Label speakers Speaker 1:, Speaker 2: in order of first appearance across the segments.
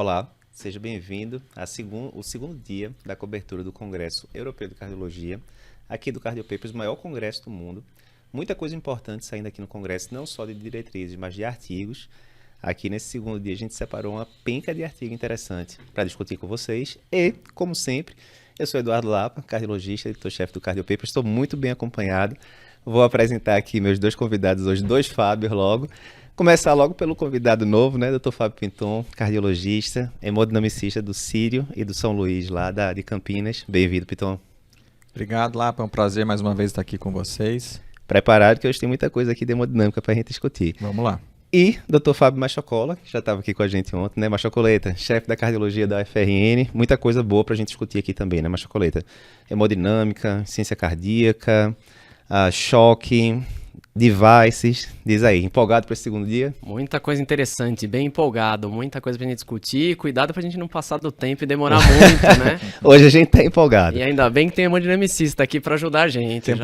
Speaker 1: Olá, seja bem-vindo ao segundo dia da cobertura do Congresso Europeu de Cardiologia, aqui do Cardiopapers, o maior congresso do mundo. Muita coisa importante saindo aqui no congresso, não só de diretrizes, mas de artigos. Aqui nesse segundo dia a gente separou uma penca de artigo interessante para discutir com vocês. E, como sempre, eu sou Eduardo Lapa, cardiologista, editor-chefe do Cardiopapers, estou muito bem acompanhado. Vou apresentar aqui meus dois convidados hoje, dois Fábios logo. Começar logo pelo convidado novo, né, Dr. Fábio Pinton, cardiologista, hemodinamicista do Sírio e do São Luís, lá de Campinas. Bem-vindo, Pinton.
Speaker 2: Obrigado, Lapa. É um prazer mais uma vez estar aqui com vocês.
Speaker 1: Preparado, que hoje tem muita coisa aqui de hemodinâmica para a gente discutir.
Speaker 2: Vamos lá.
Speaker 1: E Dr. Fábio Machocola, que já estava aqui com a gente ontem, né, Machocoleta, chefe da cardiologia da UFRN. Muita coisa boa para a gente discutir aqui também, né, Machocoleta? Hemodinâmica, ciência cardíaca, choque, devices. Diz aí, empolgado para esse segundo dia?
Speaker 3: Muita coisa interessante, bem empolgado, muita coisa pra gente discutir. Cuidado pra gente não passar do tempo e demorar muito, né?
Speaker 1: Hoje a gente tá empolgado.
Speaker 3: E ainda bem que tem hemodinamicista aqui pra ajudar a gente.
Speaker 2: Tempo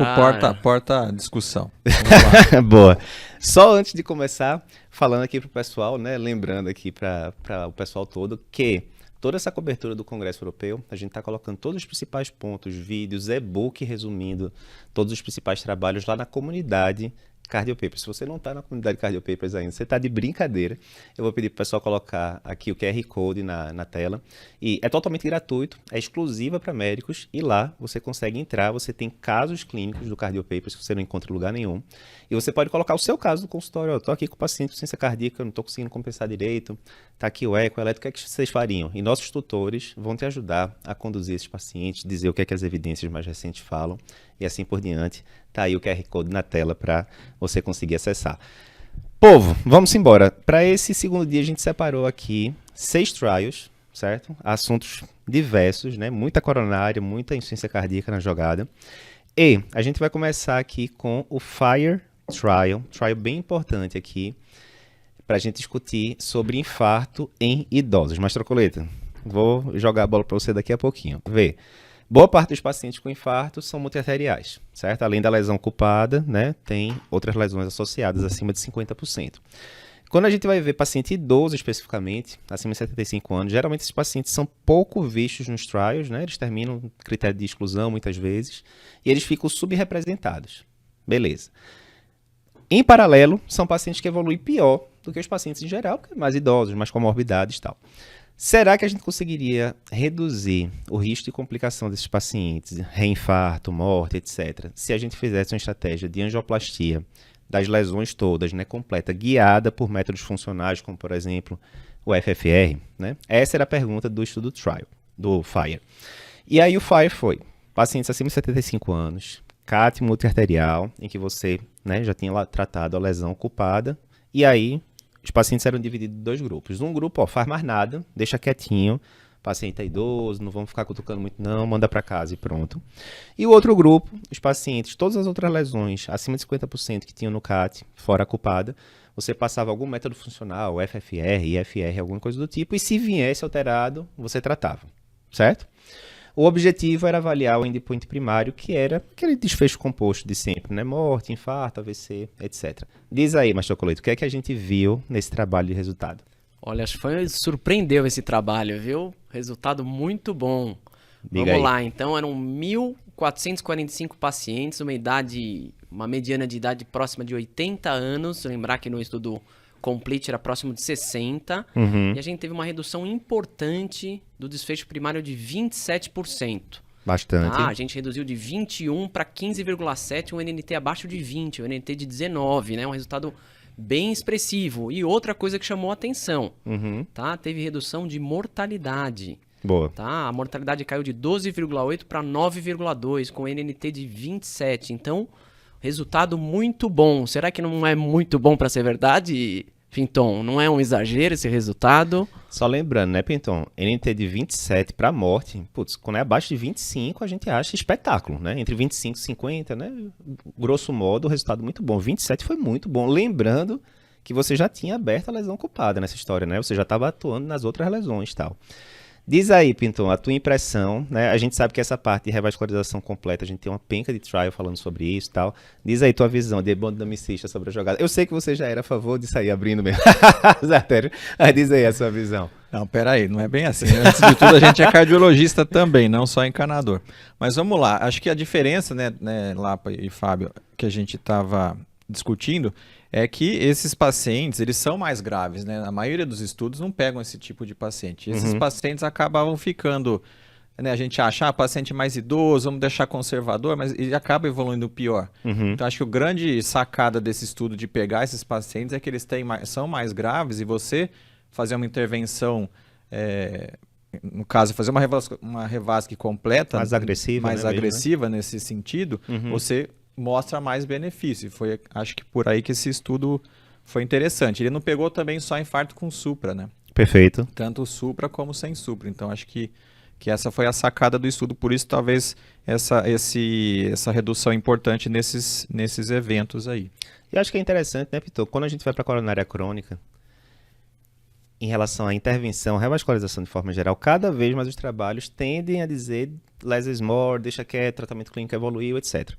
Speaker 2: porta discussão.
Speaker 1: Vamos lá. Boa. Só antes de começar, falando aqui pro pessoal, né? Lembrando aqui para o pessoal todo que toda essa cobertura do Congresso Europeu, a gente está colocando todos os principais pontos, vídeos, e-book resumindo todos os principais trabalhos lá na comunidade Cardiopapers. Se você não está na comunidade Cardiopapers ainda, você está de brincadeira. Eu vou pedir para o pessoal colocar aqui o QR Code na tela. E é totalmente gratuito, é exclusiva para médicos. E lá você consegue entrar, você tem casos clínicos do Cardiopapers que você não encontra em lugar nenhum. E você pode colocar o seu caso no consultório. Eu estou aqui com o paciente com ciência cardíaca, eu não estou conseguindo compensar direito. Está aqui o eco, o eletro, o que é que vocês fariam? E nossos tutores vão te ajudar a conduzir esses pacientes, dizer o que é que as evidências mais recentes falam e assim por diante. Tá aí o QR Code na tela para você conseguir acessar. Povo, vamos embora. Para esse segundo dia a gente separou aqui 6 trials, certo? Assuntos diversos, né? Muita coronária, muita insuficiência cardíaca na jogada. E a gente vai começar aqui com o FIRE trial bem importante aqui, para a gente discutir sobre infarto em idosos. Mas, Trocoleta, vou jogar a bola para você daqui a pouquinho. Vê. Boa parte dos pacientes com infarto são multiarteriais, certo? Além da lesão culpada, né, tem outras lesões associadas acima de 50%. Quando a gente vai ver paciente idoso especificamente, acima de 75 anos, geralmente esses pacientes são pouco vistos nos trials, né? Eles terminam critério de exclusão muitas vezes e eles ficam subrepresentados. Beleza. Em paralelo, são pacientes que evoluem pior do que os pacientes em geral, porque mais idosos, mais comorbidades e tal. Será que a gente conseguiria reduzir o risco de complicação desses pacientes, reinfarto, morte, etc., se a gente fizesse uma estratégia de angioplastia das lesões todas, né, completa, guiada por métodos funcionais, como, por exemplo, o FFR? Né? Essa era a pergunta do estudo trial, do FIRE. E aí o FIRE foi pacientes acima de 75 anos, CAT multiarterial, em que você, né, já tinha lá tratado a lesão ocupada, e aí os pacientes eram divididos em 2 grupos. Um grupo, faz mais nada, deixa quietinho, paciente é idoso, não vamos ficar cutucando muito não, manda para casa e pronto. E o outro grupo, os pacientes, todas as outras lesões, acima de 50% que tinham no CAT, fora a culpada, você passava algum método funcional, FFR, IFR, alguma coisa do tipo, e se viesse alterado, você tratava, certo? O objetivo era avaliar o endpoint primário, que era aquele desfecho composto de sempre, né? Morte, infarto, AVC, etc. Diz aí, Machocolete, o que é que a gente viu nesse trabalho de resultado?
Speaker 3: Olha, acho que surpreendeu esse trabalho, viu? Resultado muito bom.
Speaker 1: Diga
Speaker 3: Vamos
Speaker 1: aí.
Speaker 3: lá, então eram 1.445 pacientes, uma mediana de idade próxima de 80 anos. Lembrar que no estudo Complete era próximo de 60, e a gente teve uma redução importante do desfecho primário de 27%.
Speaker 1: Bastante.
Speaker 3: A gente reduziu de 21 para 15,7, um NNT abaixo de 20, um NNT de 19, né? Um resultado bem expressivo. E outra coisa que chamou a atenção, tá? Teve redução de mortalidade.
Speaker 1: Boa.
Speaker 3: Tá? A mortalidade caiu de 12,8 para 9,2, com NNT de 27. Então, resultado muito bom. Será que não é muito bom para ser verdade, Pinton? Não é um exagero esse resultado?
Speaker 1: Só lembrando, né, Pinton? NT de 27 para morte, putz, quando é abaixo de 25, a gente acha espetáculo, né? Entre 25 e 50, né? Grosso modo, o resultado muito bom. 27 foi muito bom. Lembrando que você já tinha aberto a lesão culpada nessa história, né? Você já estava atuando nas outras lesões e tal. Diz aí, Pinton, a tua impressão, né? A gente sabe que essa parte de revascularização completa, a gente tem uma penca de trial falando sobre isso e tal. Diz aí tua visão de hemodinamicista sobre a jogada. Eu sei que você já era a favor de sair abrindo mesmo as artérias, mas diz aí a sua visão.
Speaker 2: Não, peraí, não é bem assim. Antes de tudo, a gente é cardiologista também, não só encanador. Mas vamos lá, acho que a diferença, né, Lapa e Fábio, que a gente estava discutindo, é que esses pacientes, eles são mais graves, né? A maioria dos estudos não pegam esse tipo de paciente. Esses pacientes acabavam ficando, né, a gente acha, paciente mais idoso, vamos deixar conservador, mas ele acaba evoluindo pior. Então, acho que o grande sacada desse estudo de pegar esses pacientes é que eles são mais graves e você fazer uma intervenção, no caso, fazer uma revasque completa,
Speaker 1: Mais agressiva,
Speaker 2: mais
Speaker 1: né,
Speaker 2: agressiva nesse sentido, você mostra mais benefício. Foi, acho que por aí que esse estudo foi interessante. Ele não pegou também só infarto com supra, né?
Speaker 1: Perfeito.
Speaker 2: Tanto supra como sem supra. Então, acho que essa foi a sacada do estudo. Por isso, talvez, essa redução importante nesses eventos aí.
Speaker 1: E acho que é interessante, né, Pitor? Quando a gente vai para a coronária crônica, em relação à intervenção, revascularização de forma geral, cada vez mais os trabalhos tendem a dizer less is more, deixa quieto, tratamento clínico evoluiu, etc.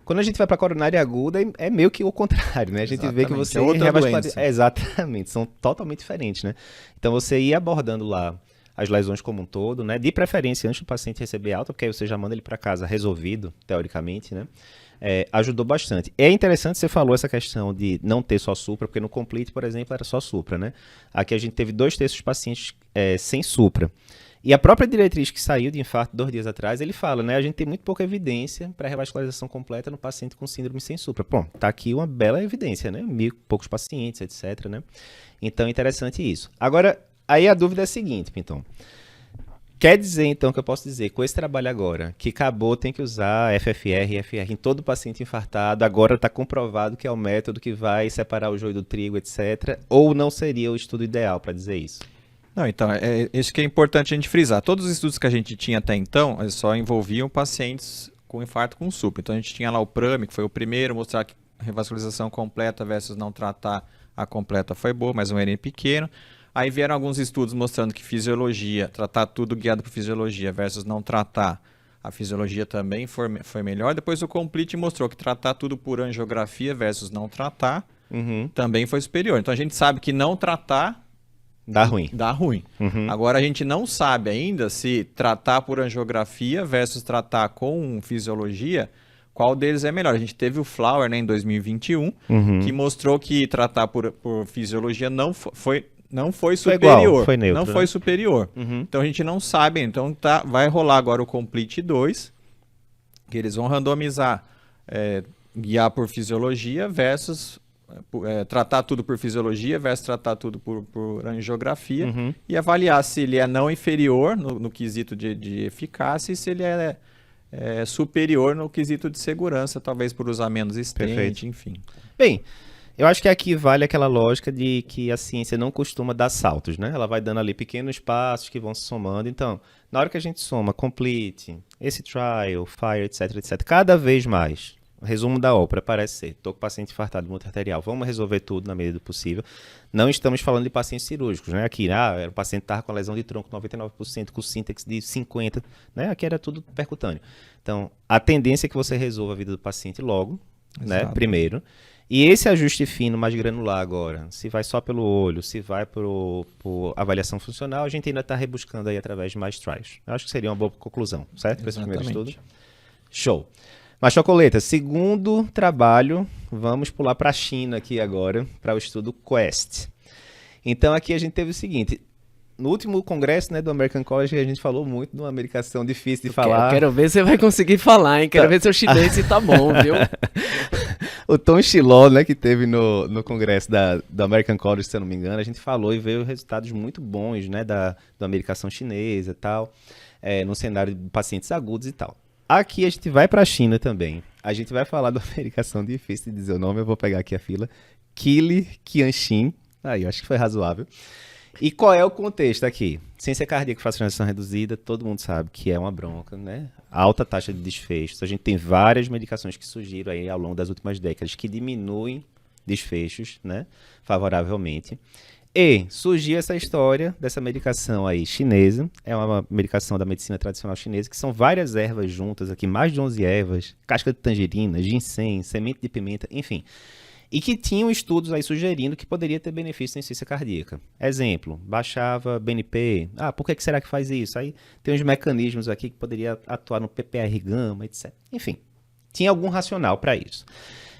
Speaker 1: Quando a gente vai para a coronária aguda, é meio que o contrário, né? A gente vê que você...
Speaker 2: É outra doença.
Speaker 1: Exatamente, são totalmente diferentes, né? Então, você ir abordando lá as lesões como um todo, né? De preferência antes do paciente receber alta, porque aí você já manda ele para casa resolvido, teoricamente, né? Ajudou bastante. É interessante, você falou essa questão de não ter só supra, porque no Complete, por exemplo, era só supra, né? Aqui a gente teve 2/3 dos pacientes sem supra. E a própria diretriz que saiu de infarto 2 dias atrás, ele fala, né? A gente tem muito pouca evidência para revascularização completa no paciente com síndrome sem supra. Bom, tá aqui uma bela evidência, né? 1.000 e poucos pacientes, etc, né? Então, é interessante isso. Agora, aí a dúvida é a seguinte, Pintão. Quer dizer, então, que eu posso dizer, com esse trabalho agora, que acabou, tem que usar FFR e FR em todo paciente infartado, agora está comprovado que é o método que vai separar o joio do trigo, etc., ou não seria o estudo ideal para dizer isso?
Speaker 2: Não, então, isso que é importante a gente frisar. Todos os estudos que a gente tinha até então, eles só envolviam pacientes com infarto com supra. Então, a gente tinha lá o PRAME, que foi o primeiro, mostrar que revascularização completa versus não tratar a completa foi boa, mas um N pequeno. Aí vieram alguns estudos mostrando que fisiologia, tratar tudo guiado por fisiologia versus não tratar, a fisiologia também foi melhor. Depois o Complete mostrou que tratar tudo por angiografia versus não tratar também foi superior. Então a gente sabe que não tratar
Speaker 1: dá ruim.
Speaker 2: Dá ruim. Agora a gente não sabe ainda se tratar por angiografia versus tratar com fisiologia, qual deles é melhor. A gente teve o Flower, né, em 2021, que mostrou que tratar por fisiologia não foi superior.
Speaker 1: Igual, foi neutro,
Speaker 2: não
Speaker 1: né?
Speaker 2: foi superior. Então a gente não sabe. Então vai rolar agora o Complete 2, que eles vão randomizar, guiar por fisiologia versus tratar tudo por fisiologia versus tratar tudo por angiografia e avaliar se ele é não inferior no quesito de eficácia e se ele é superior no quesito de segurança, talvez por usar menos stent, enfim.
Speaker 1: Bem, eu acho que aqui vale aquela lógica de que a ciência não costuma dar saltos, né? Ela vai dando ali pequenos passos que vão se somando. Então, na hora que a gente soma Complete, esse Trial, Fire, etc, etc, cada vez mais, o resumo da ópera parece ser, estou com paciente infartado multiarterial, vamos resolver tudo na medida do possível. Não estamos falando de pacientes cirúrgicos, né? Aqui, o paciente estava com lesão de tronco 99%, com síntex de 50%, né? Aqui era tudo percutâneo. Então, a tendência é que você resolva a vida do paciente logo, né? Primeiro. E esse ajuste fino, mais granular agora, se vai só pelo olho, se vai por avaliação funcional, a gente ainda está rebuscando aí através de mais trials. Eu acho que seria uma boa conclusão, certo? Para esse primeiro estudo. Show. Mas, Chocoleta, segundo trabalho, vamos pular para a China aqui agora, para o estudo QUEST. Então, aqui a gente teve o seguinte... No último congresso, né, do American College, a gente falou muito de uma medicação difícil de falar.
Speaker 3: Quero ver se você vai conseguir falar, hein? Quero ver se o chinês tá bom, viu?
Speaker 1: O Tom Shiló, né, que teve no congresso do American College, se eu não me engano, a gente falou e veio resultados muito bons, né, da medicação chinesa e tal, no cenário de pacientes agudos e tal. Aqui a gente vai para a China também. A gente vai falar de uma medicação difícil de dizer o nome, eu vou pegar aqui a fila. Kili Qianxin. Aí, eu acho que foi razoável. E qual é o contexto aqui? Ciência cardíaca, fracionação reduzida, todo mundo sabe que é uma bronca, né? Alta taxa de desfechos. A gente tem várias medicações que surgiram aí ao longo das últimas décadas que diminuem desfechos, né? Favoravelmente. E surgiu essa história dessa medicação aí chinesa. É uma medicação da medicina tradicional chinesa, que são várias ervas juntas aqui, mais de 11 ervas, casca de tangerina, ginseng, semente de pimenta, enfim. e que tinham estudos aí sugerindo que poderia ter benefício na insuficiência cardíaca. Exemplo, baixava BNP. Por que será que faz isso? Aí tem uns mecanismos aqui que poderia atuar no PPR gama, etc. Enfim, tinha algum racional para isso.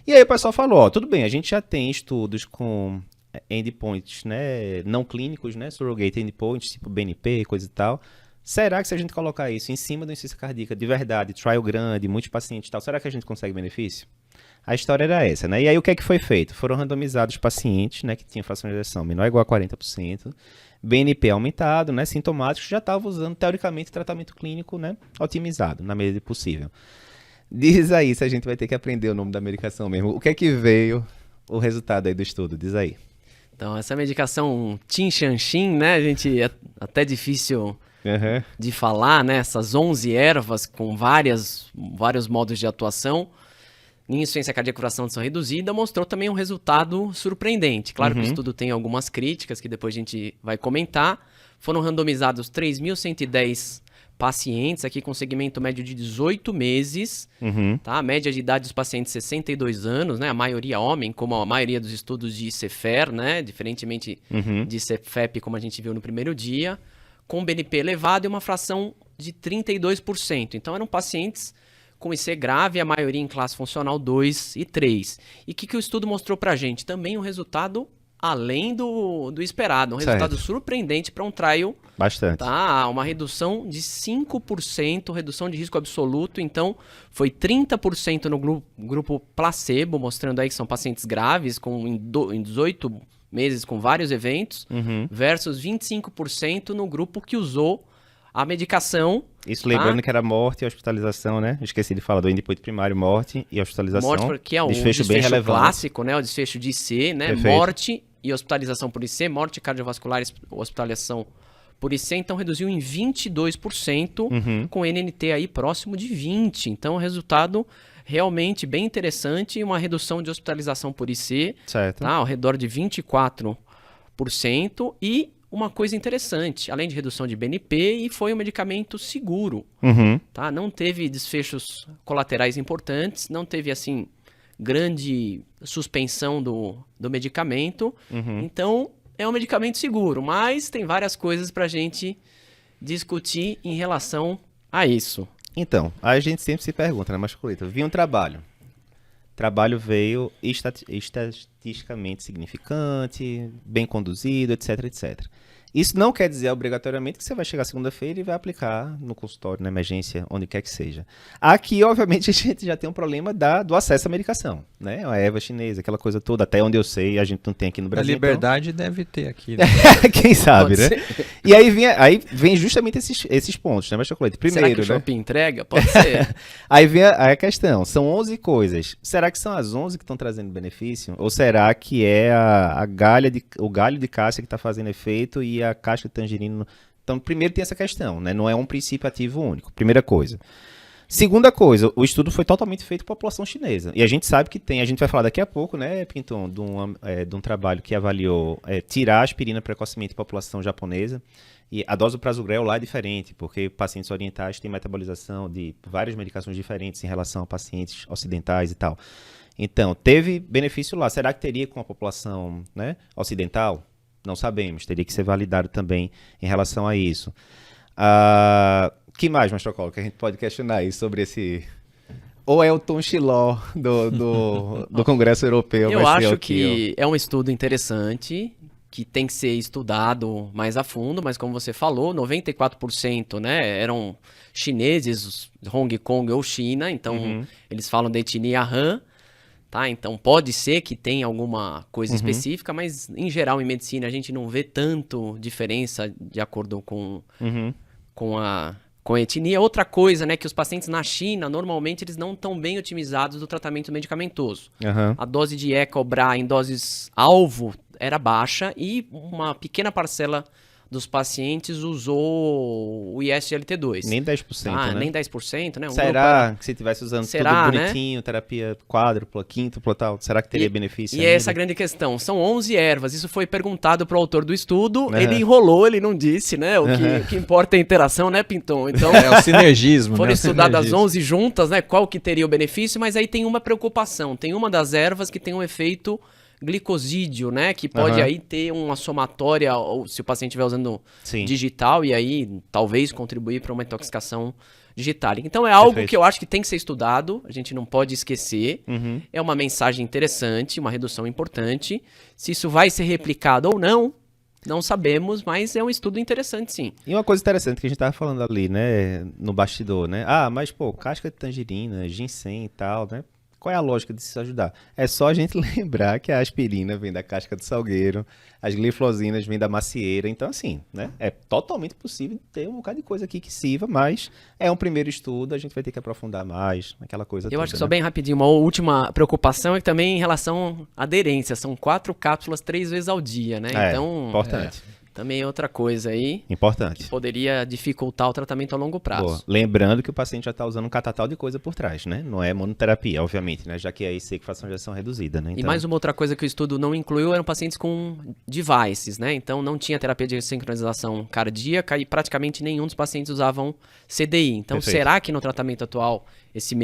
Speaker 1: E aí o pessoal falou, tudo bem, a gente já tem estudos com endpoints, né, não clínicos, né, surrogate endpoints, tipo BNP, coisa e tal. Será que se a gente colocar isso em cima da insuficiência cardíaca de verdade, trial grande, muitos pacientes e tal, será que a gente consegue benefício? A história era essa, né? E aí o que é que foi feito? Foram randomizados pacientes, né, que tinham fração de ejeção menor ou igual a 40%, BNP aumentado, né, sintomáticos, já estavam usando, teoricamente, tratamento clínico, né, otimizado, na medida do possível. Diz aí se a gente vai ter que aprender o nome da medicação mesmo. O que é que veio o resultado aí do estudo? Diz aí.
Speaker 3: Então, essa medicação Tinshanshin, né, a gente é até difícil de falar, né, essas 11 ervas com vários modos de atuação em insuficiência cardíaca e fração de ejeção reduzida, mostrou também um resultado surpreendente. Claro que o estudo tem algumas críticas que depois a gente vai comentar. Foram randomizados 3.110 pacientes, aqui com segmento médio de 18 meses, tá? A média de idade dos pacientes 62 anos, né? A maioria homem, como a maioria dos estudos de CEFER, né? Diferentemente de CEFEP, como a gente viu no primeiro dia, com BNP elevado e uma fração de 32%. Então eram pacientes com IC grave, a maioria em classe funcional 2 e 3. E o que o estudo mostrou pra gente? Também um resultado além do esperado, um resultado surpreendente para um trial.
Speaker 1: Bastante.
Speaker 3: Tá? Uma redução de 5%, redução de risco absoluto. Então, foi 30% no grupo placebo, mostrando aí que são pacientes graves, em 18 meses com vários eventos, versus 25% no grupo que usou a medicação.
Speaker 1: Isso lembrando que era morte e hospitalização, né? Esqueci de falar do endpoint primário, morte e hospitalização.
Speaker 3: Morte, porque é um desfecho bem clássico, né? O desfecho de IC, né? Perfeito. Morte e hospitalização por IC, morte cardiovascular e hospitalização por IC, então reduziu em 22%, com NNT aí próximo de 20%. Então, resultado realmente bem interessante, uma redução de hospitalização por IC, tá? Ao redor de 24%, e uma coisa interessante, além de redução de BNP, e foi um medicamento seguro, tá? Não teve desfechos colaterais importantes, não teve, assim, grande suspensão do medicamento. Então, é um medicamento seguro, mas tem várias coisas pra gente discutir em relação a isso.
Speaker 1: Então, a gente sempre se pergunta, né, Masculita? Vi um trabalho. O trabalho veio estatisticamente significante, bem conduzido, etc, etc. Isso não quer dizer obrigatoriamente que você vai chegar segunda-feira e vai aplicar no consultório, na emergência, onde quer que seja. Aqui, obviamente, a gente já tem um problema do acesso à medicação, né? A erva chinesa, aquela coisa toda, até onde eu sei, a gente não tem aqui no Brasil.
Speaker 2: A liberdade
Speaker 1: então...
Speaker 2: deve ter aqui. Né?
Speaker 1: Quem sabe, né? E aí vem justamente esses pontos, né, Chocolate? Primeiro,
Speaker 3: será que o Shopping entrega? Pode ser.
Speaker 1: Aí vem a questão, são 11 coisas. Será que são as 11 que estão trazendo benefício? Ou será que é o galho de cássia que está fazendo efeito e a casca de tangerina? Então, primeiro tem essa questão, né? Não é um princípio ativo único. Primeira coisa. Segunda coisa, o estudo foi totalmente feito para a população chinesa. E a gente sabe que a gente vai falar daqui a pouco, né, Pinton, de um trabalho que avaliou tirar a aspirina precocemente da população japonesa. E a dose do prasugrel lá é diferente, porque pacientes orientais têm metabolização de várias medicações diferentes em relação a pacientes ocidentais e tal. Então, teve benefício lá. Será que teria com a população, né, ocidental? Não sabemos. Teria que ser validado também em relação a isso. Que mais, Mastrocolo, que a gente pode questionar aí sobre esse... Ou é o Tom Shiló do Congresso Europeu?
Speaker 3: Eu acho que é um estudo interessante, que tem que ser estudado mais a fundo, mas como você falou, 94%, né, eram chineses, Hong Kong ou China, então eles falam da etnia Han, tá? Então pode ser que tenha alguma coisa específica, mas em geral em medicina a gente não vê tanto diferença de acordo com a etnia. Outra coisa, né, que os pacientes na China, normalmente eles não estão bem otimizados do tratamento medicamentoso. A dose de ECA ou BRA em doses alvo era baixa e uma pequena parcela dos pacientes usou o ISGLT2.
Speaker 1: Nem 10%, né?
Speaker 3: Nem 10%, né?
Speaker 1: Será que se estivesse usando
Speaker 3: Será,
Speaker 1: tudo bonitinho, terapia quádrupla, quíntupla e tal, será que teria benefício
Speaker 3: E
Speaker 1: ainda?
Speaker 3: essa é a grande questão. São 11 ervas. Isso foi perguntado pro autor do estudo.
Speaker 1: Uhum.
Speaker 3: Ele enrolou, ele não disse, né? O que importa é a interação, né, Pinton? Então,
Speaker 2: É o sinergismo,
Speaker 3: foram
Speaker 2: né?
Speaker 3: estudadas as 11 juntas, né? Qual que teria o benefício, mas aí tem uma preocupação. Tem uma das ervas que tem um efeito glicosídeo, né? Que pode aí ter uma somatória, ou se o paciente estiver usando
Speaker 1: Sim.
Speaker 3: digital, e aí talvez contribuir para uma intoxicação digital. Então é algo
Speaker 1: Perfeito.
Speaker 3: que eu acho que tem que ser estudado, a gente não pode esquecer.
Speaker 1: Uhum.
Speaker 3: É uma mensagem interessante, uma redução importante. Se isso vai ser replicado ou não, não sabemos, mas é um estudo interessante, sim.
Speaker 1: E uma coisa interessante que a gente tava falando ali, né, no bastidor, né? Ah, mas pô, casca de tangerina, ginseng e tal, né? Qual é a lógica de se ajudar? É só a gente lembrar que a aspirina vem da casca do salgueiro, as glifosinas vêm da macieira, então assim, né? É totalmente possível ter um bocado de coisa aqui que sirva, mas é um primeiro estudo, a gente vai ter que aprofundar mais, aquela coisa toda.
Speaker 3: Eu acho que só
Speaker 1: né?
Speaker 3: bem rapidinho, uma última preocupação é que também em relação à aderência, são 4 cápsulas 3 vezes ao dia, né?
Speaker 1: É,
Speaker 3: Então,
Speaker 1: importante.
Speaker 3: também é outra coisa aí
Speaker 1: Importante.
Speaker 3: que poderia dificultar o tratamento a longo prazo.
Speaker 1: Boa. Lembrando que o paciente já está usando um catatal de coisa por trás, né? Não é monoterapia, obviamente, né? Já que é IC que fração de ação reduzida, né?
Speaker 3: E mais uma outra coisa que o estudo não incluiu eram pacientes com devices, né? Então não tinha terapia de sincronização cardíaca e praticamente nenhum dos pacientes usavam CDI. Então
Speaker 1: Perfeito.
Speaker 3: será que no tratamento atual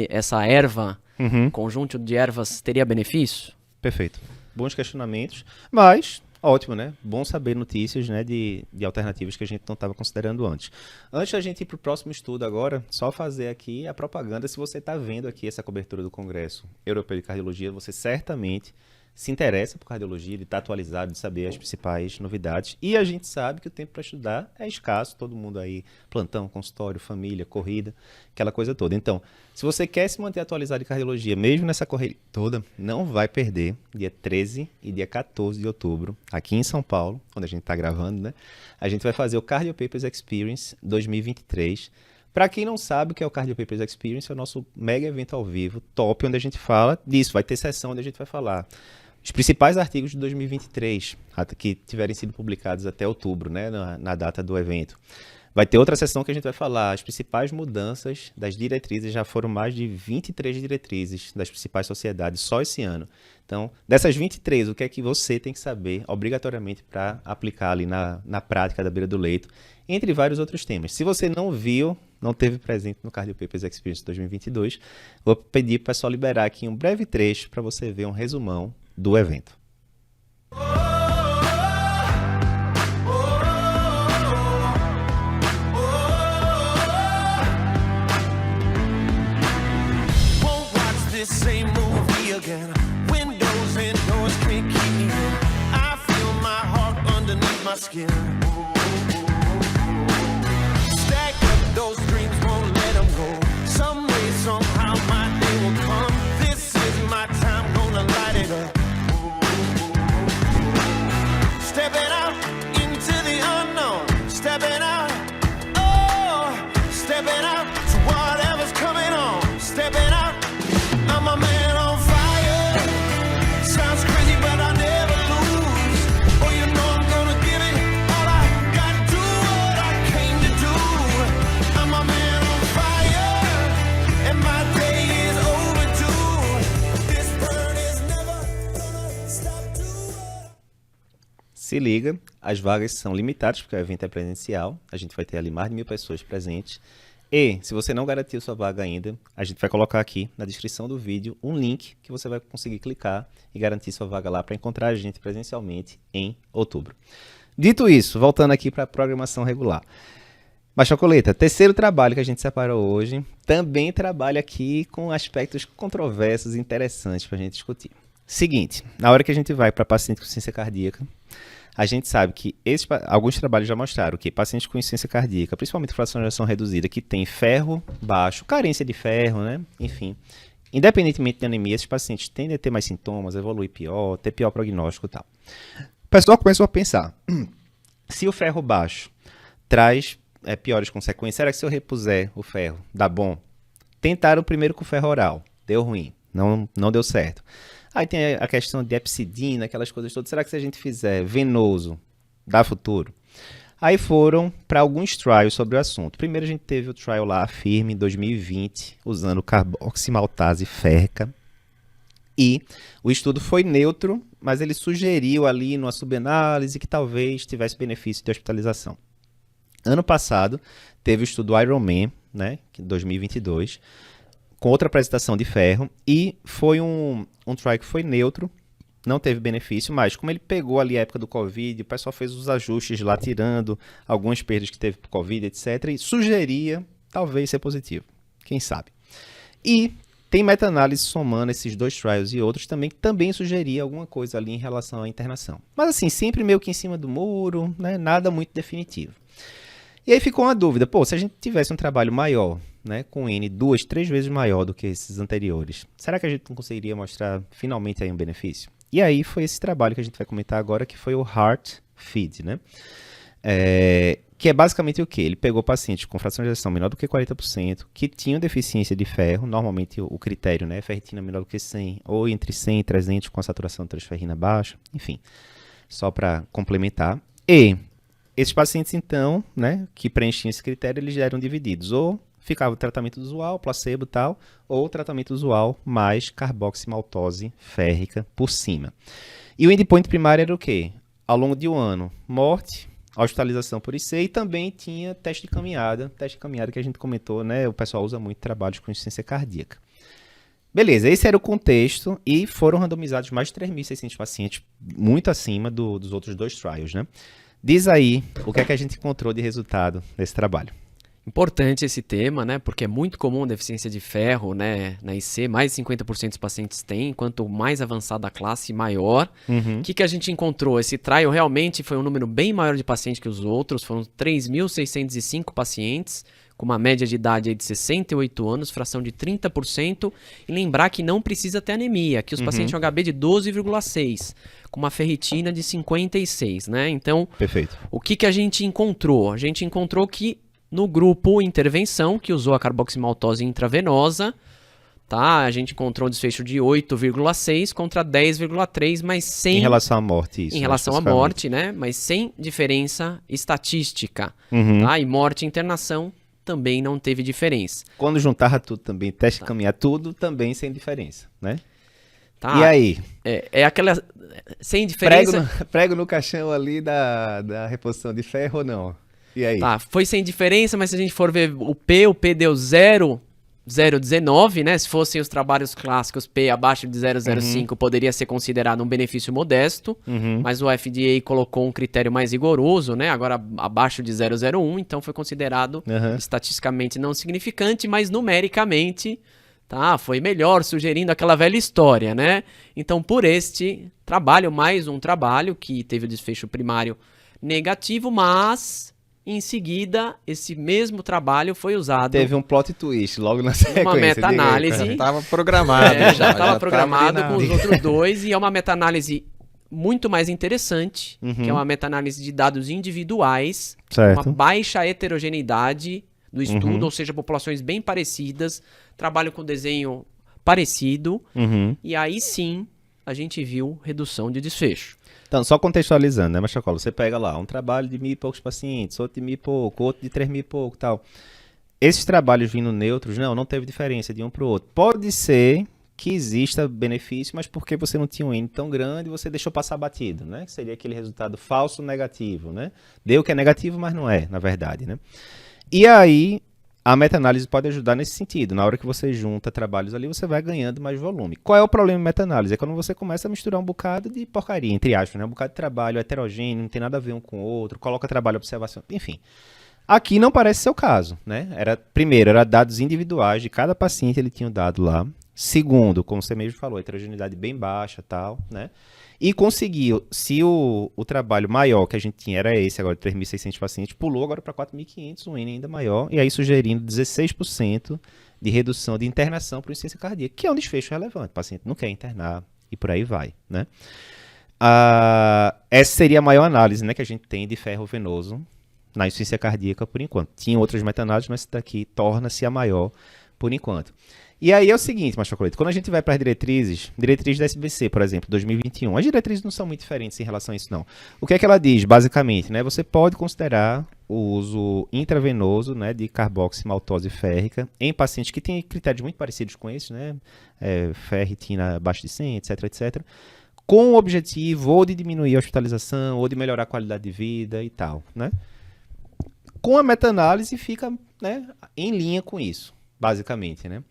Speaker 3: essa erva,
Speaker 1: Uhum.
Speaker 3: conjunto de ervas, teria benefício?
Speaker 1: Perfeito. Bons questionamentos, mas ótimo, né? Bom saber notícias, né, de alternativas que a gente não estava considerando antes. Antes da gente ir para o próximo estudo agora, só fazer aqui a propaganda. Se você está vendo aqui essa cobertura do Congresso Europeu de Cardiologia, você certamente se interessa por cardiologia, ele está atualizado, de saber as principais novidades. E a gente sabe que o tempo para estudar é escasso, todo mundo aí, plantão, consultório, família, corrida, aquela coisa toda. Então, se você quer se manter atualizado de cardiologia, mesmo nessa correria toda, não vai perder dia 13 e dia 14 de outubro, aqui em São Paulo, onde a gente está gravando, né? A gente vai fazer o Cardio Papers Experience 2023. Para quem não sabe o que é o Cardio Papers Experience, é o nosso mega evento ao vivo, top, onde a gente fala disso. Vai ter sessão onde a gente vai falar os principais artigos de 2023, que tiverem sido publicados até outubro, né, na data do evento. Vai ter outra sessão que a gente vai falar as principais mudanças das diretrizes, já foram mais de 23 diretrizes das principais sociedades só esse ano. Então, dessas 23, o que é que você tem que saber obrigatoriamente para aplicar ali na prática da beira do leito, entre vários outros temas. Se você não viu, não teve presente no Cardio Papers Experience 2022, vou pedir para só liberar aqui um breve trecho para você ver um resumão do evento. Se liga, as vagas são limitadas porque o evento é presencial, a gente vai ter ali mais de 1.000 pessoas presentes. E, se você não garantiu sua vaga ainda, a gente vai colocar aqui na descrição do vídeo um link que você vai conseguir clicar e garantir sua vaga lá para encontrar a gente presencialmente em outubro. Dito isso, voltando aqui para a programação regular. Mas, Chocoleta, terceiro trabalho que a gente separou hoje, também trabalha aqui com aspectos controversos e interessantes para a gente discutir. Seguinte, na hora que a gente vai para paciente com insuficiência cardíaca, a gente sabe que alguns trabalhos já mostraram que pacientes com insuficiência cardíaca, principalmente fração de ejeção reduzida, que tem ferro baixo, carência de ferro, né? Enfim, independentemente de anemia, esses pacientes tendem a ter mais sintomas, evoluir pior, ter pior prognóstico e tal. O pessoal começou a pensar, se o ferro baixo traz piores consequências, será que se eu repuser o ferro, dá bom? Tentaram primeiro com o ferro oral, deu ruim, não deu certo. Aí tem a questão de epsidina, aquelas coisas todas. Será que se a gente fizer venoso, dá futuro? Aí foram para alguns trials sobre o assunto. Primeiro a gente teve o trial lá, firme, em 2020, usando carboximaltase férrica. E o estudo foi neutro, mas ele sugeriu ali numa subanálise que talvez tivesse benefício de hospitalização. Ano passado, teve o estudo Ironman, né, em 2022, com outra apresentação de ferro, e foi um trial que foi neutro, não teve benefício, mas como ele pegou ali a época do Covid, o pessoal fez os ajustes lá, tirando algumas perdas que teve por Covid, etc., e sugeria talvez ser positivo, quem sabe. E tem meta-análise somando esses dois trials e outros também, que também sugeria alguma coisa ali em relação à internação. Mas assim, sempre meio que em cima do muro, né, nada muito definitivo. E aí ficou uma dúvida, pô, se a gente tivesse um trabalho maior, né, com N 2, 3 vezes maior do que esses anteriores, será que a gente não conseguiria mostrar finalmente aí um benefício? E aí foi esse trabalho que a gente vai comentar agora, que foi o Heart Feed, né? Que é basicamente o quê? Ele pegou pacientes com fração de ejeção menor do que 40%, que tinham deficiência de ferro, normalmente o critério, né, ferritina menor do que 100, ou entre 100 e 300 com a saturação de transferrina baixa, enfim, só para complementar. E esses pacientes, então, né, que preenchiam esse critério, eles já eram divididos, ou ficava o tratamento usual, placebo e tal, ou o tratamento usual mais carboximaltose férrica por cima. E o endpoint primário era o quê? Ao longo de um ano, morte, hospitalização por IC, e também tinha teste de caminhada que a gente comentou, né, o pessoal usa muito trabalhos com insuficiência cardíaca. Beleza, esse era o contexto, e foram randomizados mais de 3.600 pacientes, muito acima dos outros dois trials, né? Diz aí o que é que a gente encontrou de resultado nesse trabalho.
Speaker 3: Importante esse tema, né? Porque é muito comum deficiência de ferro, né? Na IC, mais de 50% dos pacientes têm. Quanto mais avançada a classe, maior. O que a gente encontrou? Esse trial realmente foi um número bem maior de pacientes que os outros. Foram 3.605 pacientes, com uma média de idade aí de 68 anos, fração de 30%. E lembrar que não precisa ter anemia, que os pacientes tinham HB de 12,6, com uma ferritina de 56, né? Então,
Speaker 1: perfeito.
Speaker 3: O que a gente encontrou? A gente encontrou que no grupo intervenção, que usou a carboximaltose intravenosa, tá? A gente encontrou um desfecho de 8,6 contra 10,3, mas sem...
Speaker 1: Em relação à morte, isso.
Speaker 3: Em relação à morte, né? Mas sem diferença estatística, tá? E morte e internação também não teve diferença.
Speaker 1: Quando juntava tudo também, teste de caminhar, tudo também sem diferença, né?
Speaker 3: Tá?
Speaker 1: E aí?
Speaker 3: É aquela... Sem diferença...
Speaker 1: Prego no caixão ali da reposição de ferro ou não? E aí?
Speaker 3: Tá, foi sem diferença, mas se a gente for ver o P deu 0,19, né? Se fossem os trabalhos clássicos, P abaixo de 0,05 poderia ser considerado um benefício modesto, mas o FDA colocou um critério mais rigoroso, né? Agora abaixo de 0,01, então foi considerado estatisticamente não significante, mas numericamente, tá? Foi melhor, sugerindo aquela velha história, né? Então, por este trabalho, mais um trabalho que teve o desfecho primário negativo, mas... Em seguida, esse mesmo trabalho foi usado...
Speaker 1: Teve um plot twist logo na sequência.
Speaker 3: Uma meta-análise.
Speaker 2: Já estava programado.
Speaker 3: Já estava programado com os outros dois. E é uma meta-análise muito mais interessante, que é uma meta-análise de dados individuais,
Speaker 1: certo.
Speaker 3: Uma baixa heterogeneidade do estudo, ou seja, populações bem parecidas, trabalho com desenho parecido, e aí sim a gente viu redução de desfecho.
Speaker 1: Então, só contextualizando, né, Machacolo? Você pega lá um trabalho de 1.000 e poucos pacientes, outro de 1.000 e pouco, outro de 3.000 e pouco, tal. Esses trabalhos vindo neutros, não teve diferença de um para o outro. Pode ser que exista benefício, mas porque você não tinha um N tão grande, você deixou passar batido, né? Que seria aquele resultado falso negativo, né? Deu que é negativo, mas não é, na verdade, né? E aí, a meta-análise pode ajudar nesse sentido. Na hora que você junta trabalhos ali, você vai ganhando mais volume. Qual é o problema em meta-análise? É quando você começa a misturar um bocado de porcaria, entre aspas, né? Um bocado de trabalho heterogêneo, não tem nada a ver um com o outro, coloca trabalho, observação, enfim. Aqui não parece ser o caso, né? Primeiro, era dados individuais de cada paciente, ele tinha um dado lá. Segundo, como você mesmo falou, heterogeneidade bem baixa e tal, né? E conseguiu, se o trabalho maior que a gente tinha era esse, agora de 3.600 pacientes, pulou agora para 4.500, um N ainda maior, e aí sugerindo 16% de redução de internação por insuficiência cardíaca, que é um desfecho relevante, o paciente não quer internar e por aí vai, né? Essa seria a maior análise, né, que a gente tem de ferro venoso na insuficiência cardíaca por enquanto. Tinha outras meta-análises, mas essa daqui torna-se a maior por enquanto. E aí é o seguinte, Macho Chocolate, quando a gente vai para as diretrizes da SBC, por exemplo, 2021, as diretrizes não são muito diferentes em relação a isso, não. O que é que ela diz, basicamente, né? Você pode considerar o uso intravenoso, né, de carboximaltose férrica em pacientes que têm critérios muito parecidos com esses, né? Ferritina abaixo de 100, etc, etc. Com o objetivo ou de diminuir a hospitalização, ou de melhorar a qualidade de vida e tal, né? Com a meta-análise fica, né, em linha com isso, basicamente, né?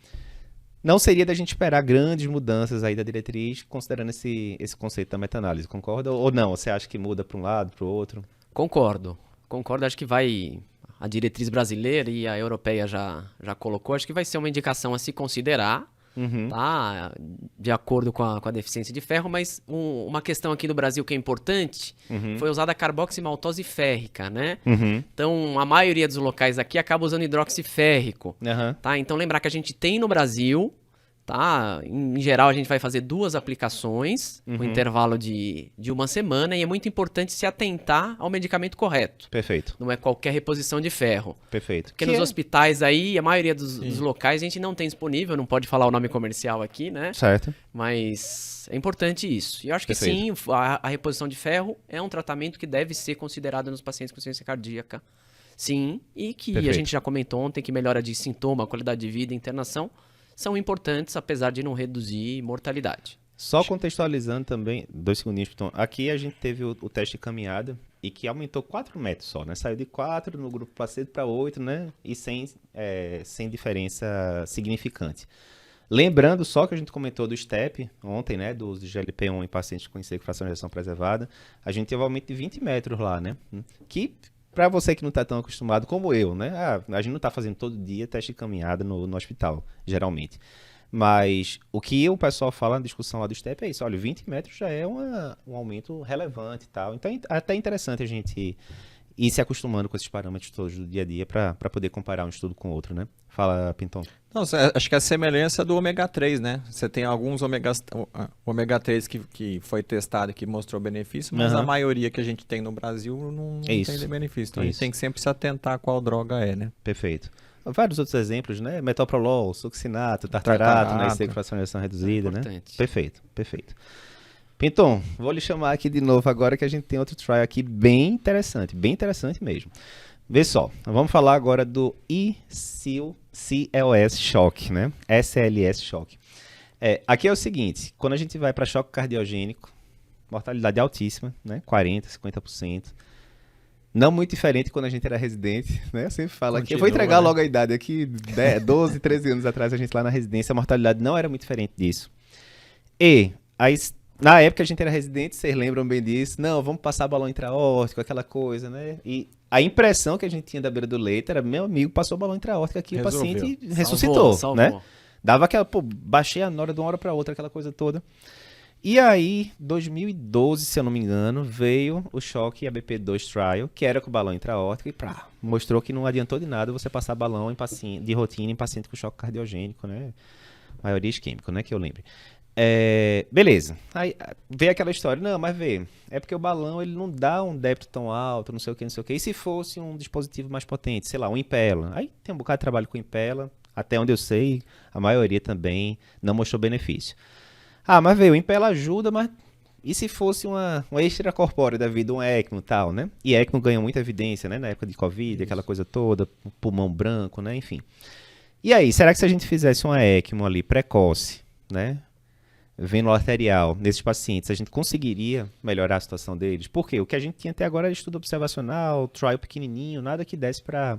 Speaker 1: Não seria da gente esperar grandes mudanças aí da diretriz, considerando esse conceito da meta-análise, concorda? Ou não? Você acha que muda para um lado, para o outro?
Speaker 3: Concordo. Acho que vai... A diretriz brasileira e a europeia já colocou, acho que vai ser uma indicação a se considerar, tá? De acordo com a deficiência de ferro, mas uma questão aqui no Brasil que é importante, foi usada a carboximaltose férrica, né? Então, a maioria dos locais aqui acaba usando hidroxiférrico, tá? Então, lembrar que a gente tem no Brasil, tá? Em geral, a gente vai fazer 2 aplicações, com intervalo de 1 semana, e é muito importante se atentar ao medicamento correto.
Speaker 1: Perfeito.
Speaker 3: Não é qualquer reposição de ferro.
Speaker 1: Perfeito.
Speaker 3: Porque nos hospitais aí, a maioria dos locais a gente não tem disponível, não pode falar o nome comercial aqui, né?
Speaker 1: Certo.
Speaker 3: Mas é importante isso. E eu acho que sim, a reposição de ferro é um tratamento que deve ser considerado nos pacientes com insuficiência cardíaca. Sim, e que a gente já comentou ontem que melhora de sintoma, qualidade de vida, internação, são importantes, apesar de não reduzir mortalidade.
Speaker 1: Só contextualizando também, 2 segundinhos, Piton. Aqui a gente teve o teste de caminhada e que aumentou 4 metros só, né? Saiu de 4 no grupo placebo para 8, né? E sem diferença significante. Lembrando só que a gente comentou do STEP ontem, né? Do uso de GLP-1 em pacientes com fracionalização preservada. A gente teve um aumento de 20 metros lá, né? Que... Para você que não está tão acostumado como eu, né? A gente não está fazendo todo dia teste de caminhada no hospital, geralmente. Mas o que o pessoal fala na discussão lá do STEP é isso. Olha, 20 metros já é um aumento relevante e tal. Então é até interessante a gente ir se acostumando com esses parâmetros todos do dia a dia para poder comparar um estudo com o outro, né? Fala, Pinton.
Speaker 2: Não, acho que é a semelhança do ômega 3, né? Você tem alguns ômega 3 que foi testado e que mostrou benefício, mas a maioria que a gente tem no Brasil não tem benefício. Então a gente tem que sempre se atentar a qual droga é, né?
Speaker 1: Perfeito. Vários outros exemplos, né? Metoprolol, succinato, tartarato, né? Fracionalização reduzida, né? Perfeito. Pinton, vou lhe chamar aqui de novo agora que a gente tem outro trial aqui bem interessante mesmo. Vê só, vamos falar agora do ICLS Shock, né? SLS Shock. Aqui é o seguinte, quando a gente vai para choque cardiogênico, mortalidade altíssima, né? 40%, 50%. Não muito diferente quando a gente era residente, né? Eu sempre falo aqui, eu vou entregar logo a idade aqui, 12, 13 anos atrás, a gente lá na residência, a mortalidade não era muito diferente disso. E na época a gente era residente, vocês lembram bem disso, não, vamos passar balão intraórtico, aquela coisa, né? E a impressão que a gente tinha da beira do leito era, meu amigo passou balão intraórtico aqui, o paciente ressuscitou, salvou. Né? Dava aquela, baixei a nora de uma hora para outra, aquela coisa toda. E aí, 2012, se eu não me engano, veio o choque ABP2 Trial, que era com balão intraórtico, e mostrou que não adiantou de nada você passar balão de rotina em paciente com choque cardiogênico, né? Maioria isquêmico, né? Que eu lembre. Beleza. Aí veio aquela história, não, mas é porque o balão ele não dá um débito tão alto, não sei o que. E se fosse um dispositivo mais potente, sei lá, um Impella? Aí tem um bocado de trabalho com Impella, até onde eu sei, a maioria também não mostrou benefício. Mas o Impella ajuda, mas e se fosse uma extracorpórea da vida, um ECMO e tal, né? E ECMO ganhou muita evidência, né? Na época de Covid, aquela coisa toda, pulmão branco, né? Enfim. E aí, será que se a gente fizesse uma ECMO ali precoce, né? Veno arterial nesses pacientes, a gente conseguiria melhorar a situação deles? Porque o que a gente tinha até agora era estudo observacional, trial pequenininho, nada que desse para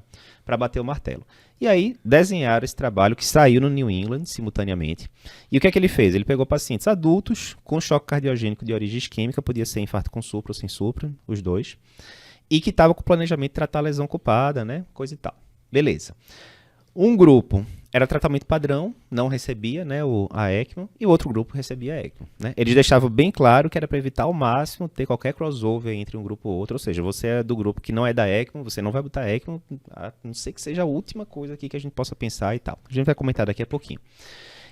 Speaker 1: bater o martelo. E aí desenharam esse trabalho que saiu no New England simultaneamente. E o que é que ele fez? Ele pegou pacientes adultos com choque cardiogênico de origem isquêmica, podia ser infarto com supra ou sem supra, os dois, e que estava com o planejamento de tratar a lesão ocupada, né? Coisa e tal. Beleza. Um grupo era tratamento padrão, não recebia, né, a ECMO, e o outro grupo recebia a ECMO. Né? Eles deixavam bem claro que era para evitar ao máximo ter qualquer crossover entre um grupo ou outro, ou seja, você é do grupo que não é da ECMO, você não vai botar ECMO, a não ser que seja a última coisa aqui que a gente possa pensar e tal. A gente vai comentar daqui a pouquinho.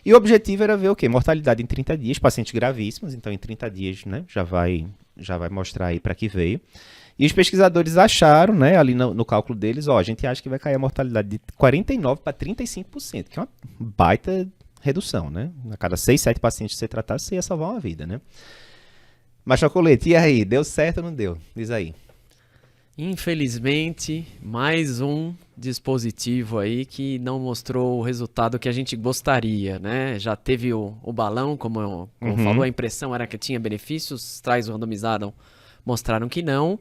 Speaker 1: E o objetivo era ver o quê? Mortalidade em 30 dias, pacientes gravíssimos, então em 30 dias, né, já vai mostrar aí para que veio. E os pesquisadores acharam, né, ali no cálculo deles, a gente acha que vai cair a mortalidade de 49% para 35%, que é uma baita redução, né? A cada 6, 7 pacientes que você tratar, você ia salvar uma vida, né? Mas, Chocolate, e aí? Deu certo ou não deu? Diz aí.
Speaker 3: Infelizmente, mais um dispositivo aí que não mostrou o resultado que a gente gostaria, né? Já teve o balão, como falou, a impressão era que tinha benefícios, os trials randomizaram, mostraram que não,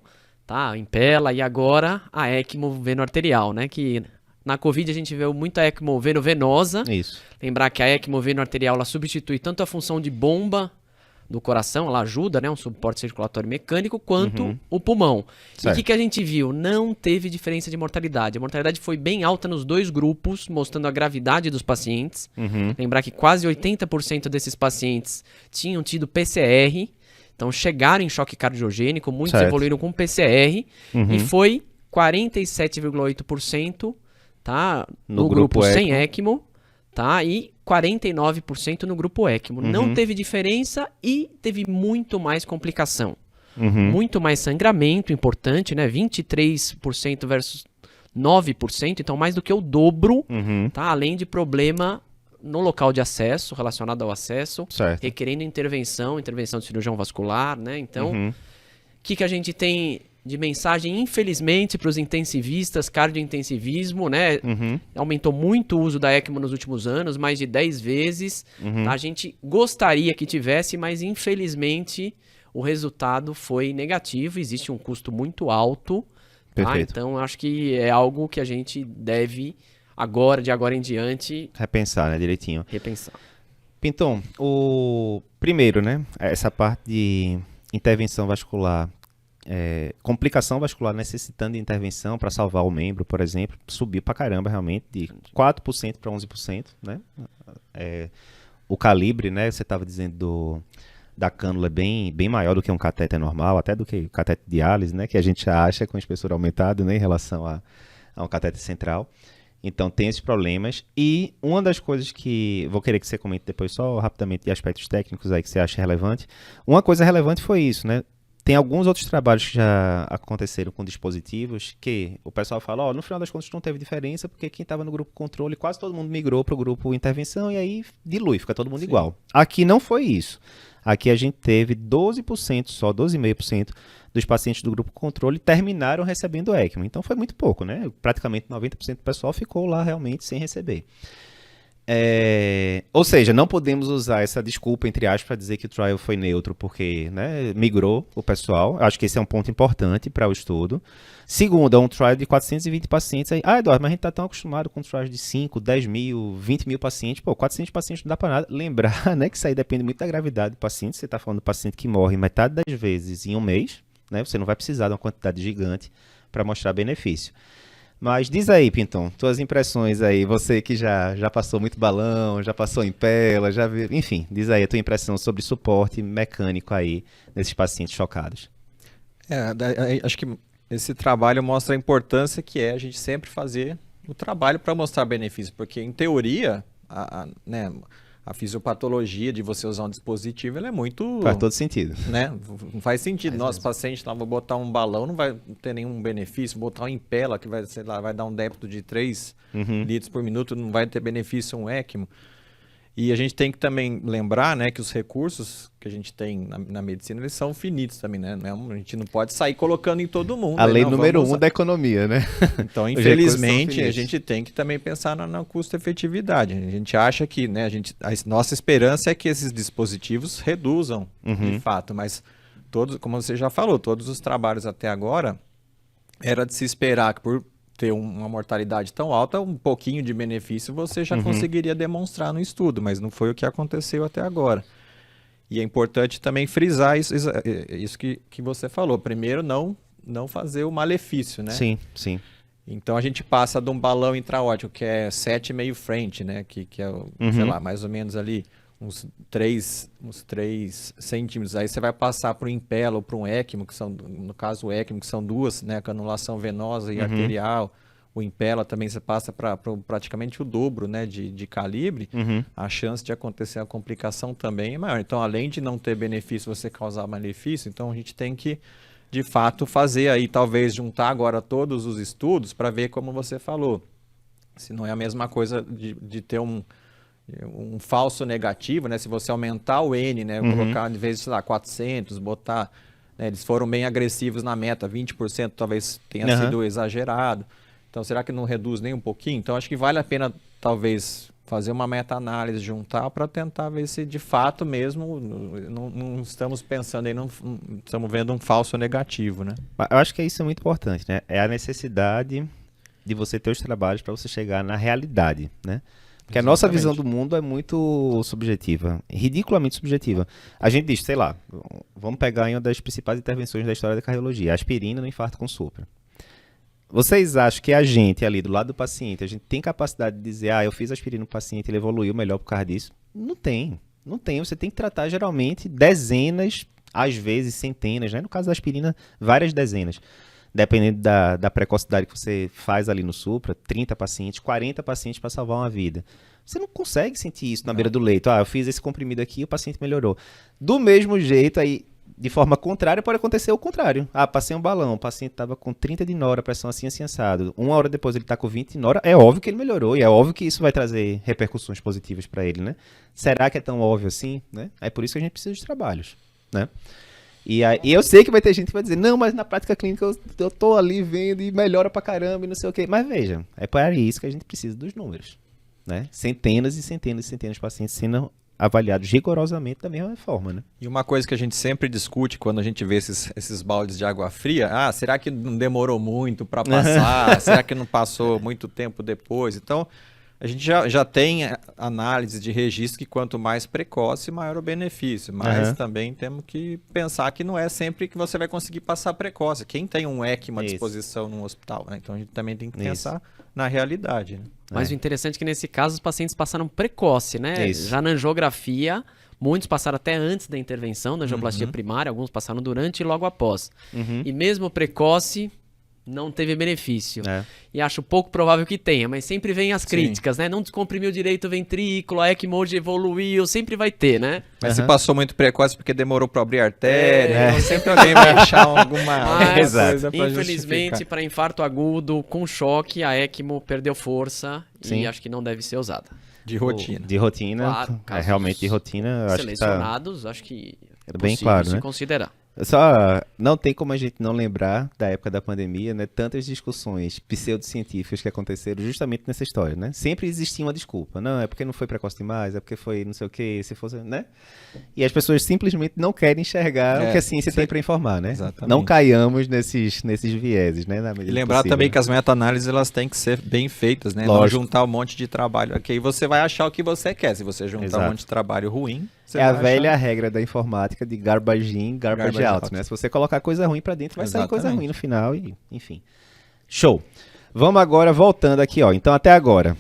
Speaker 3: tá? Impela, e agora a ECMO veno-arterial, né? Que na Covid a gente viu muita ECMO veno-venosa.
Speaker 1: Isso.
Speaker 3: Lembrar que a ECMO veno-arterial ela substitui tanto a função de bomba do coração, ela ajuda, né, um suporte circulatório mecânico, quanto o pulmão.
Speaker 1: Certo.
Speaker 3: E o que a gente viu? Não teve diferença de mortalidade. A mortalidade foi bem alta nos dois grupos, mostrando a gravidade dos pacientes. Lembrar que quase 80% desses pacientes tinham tido PCR, então chegaram em choque cardiogênico, muitos
Speaker 1: Certo.
Speaker 3: evoluíram com PCR, e foi 47,8%, tá, no grupo sem ECMO, tá, e 49% no grupo ECMO. Não teve diferença e teve muito mais complicação. Muito mais sangramento, importante, né? 23% versus 9%, então mais do que o dobro, tá? Além de problema no local de acesso, relacionado ao acesso,
Speaker 1: Certo.
Speaker 3: requerendo intervenção de cirurgião vascular, né? Então, o que a gente tem de mensagem, infelizmente, para os intensivistas, cardiointensivismo, né? Aumentou muito o uso da ECMO nos últimos anos, mais de 10 vezes. Tá? A gente gostaria que tivesse, mas infelizmente o resultado foi negativo. Existe um custo muito alto. Tá?
Speaker 1: Perfeito.
Speaker 3: Então, acho que é algo que a gente deve, de agora em diante,
Speaker 1: Repensar, né, direitinho.
Speaker 3: repensar.
Speaker 1: Pinton, primeiro, né, essa parte de intervenção vascular, complicação vascular necessitando de intervenção para salvar o membro, por exemplo, subiu pra caramba realmente, de 4% para 11%, né? O calibre, né, você estava dizendo da cânula é bem maior do que um catéter normal, até do que o catéter de diálise, né, que a gente acha com espessura aumentada, né, em relação a um catéter central. Então tem esses problemas. E uma das coisas que vou querer que você comente depois só rapidamente de aspectos técnicos aí que você acha relevante. Uma coisa relevante foi isso, né? Tem alguns outros trabalhos que já aconteceram com dispositivos que o pessoal fala, no final das contas não teve diferença porque quem estava no grupo controle, quase todo mundo migrou para o grupo intervenção e aí dilui, fica todo mundo igual. Aqui não foi isso. Aqui a gente teve 12%, só 12,5% dos pacientes do grupo controle terminaram recebendo ECMO. Então foi muito pouco, né? Praticamente 90% do pessoal ficou lá realmente sem receber. Ou seja, não podemos usar essa desculpa, entre aspas, para dizer que o trial foi neutro, porque, né, migrou o pessoal. Acho que esse é um ponto importante para o estudo. Segundo, é um trial de 420 pacientes. Eduardo, mas a gente está tão acostumado com trials de 5, 10 mil, 20 mil pacientes. 400 pacientes não dá para nada. Lembrar, né, que isso aí depende muito da gravidade do paciente. Você está falando do paciente que morre metade das vezes em um mês, né? Você não vai precisar de uma quantidade gigante para mostrar benefício. Mas diz aí, Pinton, tuas impressões aí, você que já passou muito balão, já passou Impela, já viu, enfim, diz aí a tua impressão sobre suporte mecânico aí nesses pacientes chocados.
Speaker 2: Acho que esse trabalho mostra a importância que é a gente sempre fazer o trabalho para mostrar benefício, porque em teoria, a fisiopatologia de você usar um dispositivo, ela é muito...
Speaker 1: Faz todo sentido.
Speaker 2: Né? Não faz sentido. Nosso paciente lá, vou botar um balão, não vai ter nenhum benefício. Botar um Impela, que vai, sei lá, vai dar um débito de 3 litros por minuto, não vai ter benefício um ECMO. E a gente tem que também lembrar, né, que os recursos que a gente tem na medicina, eles são finitos também, né? A gente não pode sair colocando em todo mundo.
Speaker 1: A lei número 1 da economia, né?
Speaker 2: Então, infelizmente, a gente tem que também pensar na custo-efetividade. A gente acha que, né, a nossa esperança é que esses dispositivos reduzam, de fato, mas todos, como você já falou, todos os trabalhos até agora, era de se esperar que por ter uma mortalidade tão alta, um pouquinho de benefício você já conseguiria demonstrar no estudo, mas não foi o que aconteceu até agora. E é importante também frisar isso que você falou. Primeiro, não fazer o malefício, né?
Speaker 1: Sim, sim.
Speaker 2: Então, a gente passa de um balão intraórtico, que é 7,5 French, né? Que é, sei lá, mais ou menos ali uns 3 centímetros. Aí você vai passar para um Impela ou para um ECMO, que são, no caso o ECMO, que são duas, né? Canulação venosa e arterial. O Impela também você passa para praticamente o dobro, né, de calibre. A chance de acontecer a complicação também é maior. Então, além de não ter benefício, você causar malefício, então a gente tem que, de fato, fazer aí, talvez juntar agora todos os estudos para ver como você falou. Se não é a mesma coisa de ter um falso negativo, né? Se você aumentar o N, né? Colocar, de vez, sei lá, 400, botar... Né? Eles foram bem agressivos na meta, 20% talvez tenha sido exagerado. Então, será que não reduz nem um pouquinho? Então, acho que vale a pena, talvez, fazer uma meta-análise, juntar para tentar ver se, de fato mesmo, não estamos pensando aí, não estamos vendo um falso negativo, né?
Speaker 1: Eu acho que isso é muito importante, né? É a necessidade de você ter os trabalhos para você chegar na realidade, né? Porque a nossa visão do mundo é muito subjetiva, ridiculamente subjetiva. A gente diz, sei lá, vamos pegar uma das principais intervenções da história da cardiologia, aspirina no infarto com supra. Vocês acham que a gente ali do lado do paciente, a gente tem capacidade de dizer, eu fiz aspirina no paciente, ele evoluiu melhor por causa disso? Não tem, não tem. Você tem que tratar geralmente dezenas, às vezes centenas, né? No caso da aspirina, várias dezenas. Dependendo da precocidade que você faz ali no supra, 30 pacientes, 40 pacientes para salvar uma vida. Você não consegue sentir isso na beira do leito. Eu fiz esse comprimido aqui e o paciente melhorou. Do mesmo jeito, aí, de forma contrária, pode acontecer o contrário. Passei um balão, o paciente estava com 30 de nora, pressão assim assado. Uma hora depois ele está com 20 de nora, é óbvio que ele melhorou e é óbvio que isso vai trazer repercussões positivas para ele, né? Será que é tão óbvio assim? Né? É por isso que a gente precisa de trabalhos, né? E eu sei que vai ter gente que vai dizer, não, mas na prática clínica eu tô ali vendo e melhora pra caramba e não sei o quê. Mas veja, é para isso que a gente precisa dos números, né? Centenas e centenas e centenas de pacientes sendo avaliados rigorosamente da mesma forma, né?
Speaker 2: E uma coisa que a gente sempre discute quando a gente vê esses baldes de água fria, será que não demorou muito para passar? Será que não passou muito tempo depois? Então, a gente já tem análise de registro que quanto mais precoce, maior o benefício. Mas também temos que pensar que não é sempre que você vai conseguir passar precoce. Quem tem um ECMO à disposição num hospital, né? Então a gente também tem que pensar na realidade, né?
Speaker 3: Mas o interessante é que nesse caso os pacientes passaram precoce, né? Já na angiografia, muitos passaram até antes da intervenção, da angioplastia primária, alguns passaram durante e logo após. E mesmo precoce, não teve benefício. E acho pouco provável que tenha, mas sempre vem as críticas, né? Não descomprimiu direito o ventrículo, a ECMO hoje evoluiu, sempre vai ter, né?
Speaker 2: Mas se passou muito precoce porque demorou para abrir a artéria, então sempre alguém vai achar alguma coisa para
Speaker 3: infelizmente, para infarto agudo, com choque, a ECMO perdeu força e acho que não deve ser usada.
Speaker 2: De rotina.
Speaker 1: De rotina, claro, realmente de rotina.
Speaker 3: Selecionados, acho que é
Speaker 1: bem
Speaker 3: possível
Speaker 1: claro,
Speaker 3: se
Speaker 1: né?
Speaker 3: considerar.
Speaker 1: Só não tem como a gente não lembrar da época da pandemia, né? Tantas discussões pseudocientíficas que aconteceram justamente nessa história, né? Sempre existia uma desculpa. Não, é porque não foi precoce demais, é porque foi não sei o quê, se fosse, né? E as pessoas simplesmente não querem enxergar o que a ciência tem para informar, né?
Speaker 2: Exatamente.
Speaker 1: Não caiamos nesses vieses, né?
Speaker 2: E lembrar também que as meta-análises elas têm que ser bem feitas, né? Não juntar um monte de trabalho. Aqui você vai achar o que você quer. Se você juntar um monte de trabalho ruim, você
Speaker 1: é
Speaker 2: vai
Speaker 1: a velha regra da informática de garbage in, garbage out, né? Se você colocar coisa ruim pra dentro, vai sair coisa ruim no final e, enfim. Show. Vamos agora voltando aqui, ó. Então, até agora,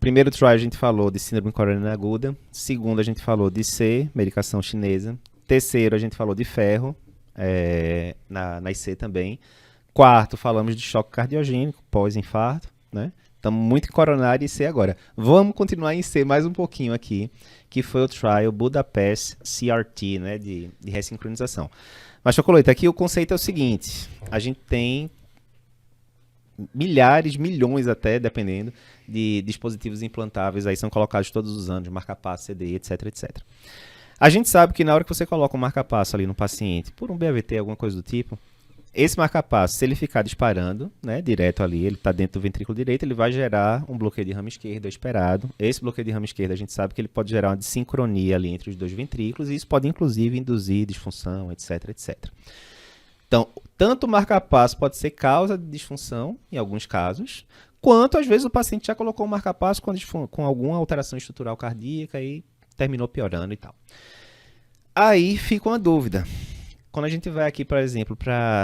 Speaker 1: primeiro trial a gente falou de síndrome coronariana aguda. Segundo, a gente falou de C, medicação chinesa. Terceiro, a gente falou de ferro, na IC também. Quarto, falamos de choque cardiogênico, pós-infarto, né? Estamos muito em coronária e C agora. Vamos continuar em C mais um pouquinho aqui, que foi o trial Budapest CRT, né, de ressincronização. Mas, Chocolate, aqui o conceito é o seguinte, a gente tem milhares, milhões até, dependendo, de dispositivos implantáveis, aí são colocados todos os anos, marca-passo, CDI, etc, etc. A gente sabe que na hora que você coloca um marca-passo ali no paciente, por um BAVT, alguma coisa do tipo, esse marca-passo, se ele ficar disparando, né, direto ali, ele está dentro do ventrículo direito, ele vai gerar um bloqueio de ramo esquerdo esperado. Esse bloqueio de ramo esquerdo, a gente sabe que ele pode gerar uma desincronia ali entre os dois ventrículos, e isso pode, inclusive, induzir disfunção, etc, etc. Então, tanto o marca-passo pode ser causa de disfunção, em alguns casos, quanto, às vezes, o paciente já colocou o marca-passo com alguma alteração estrutural cardíaca e terminou piorando e tal. Aí fica uma dúvida. Quando a gente vai aqui, por exemplo,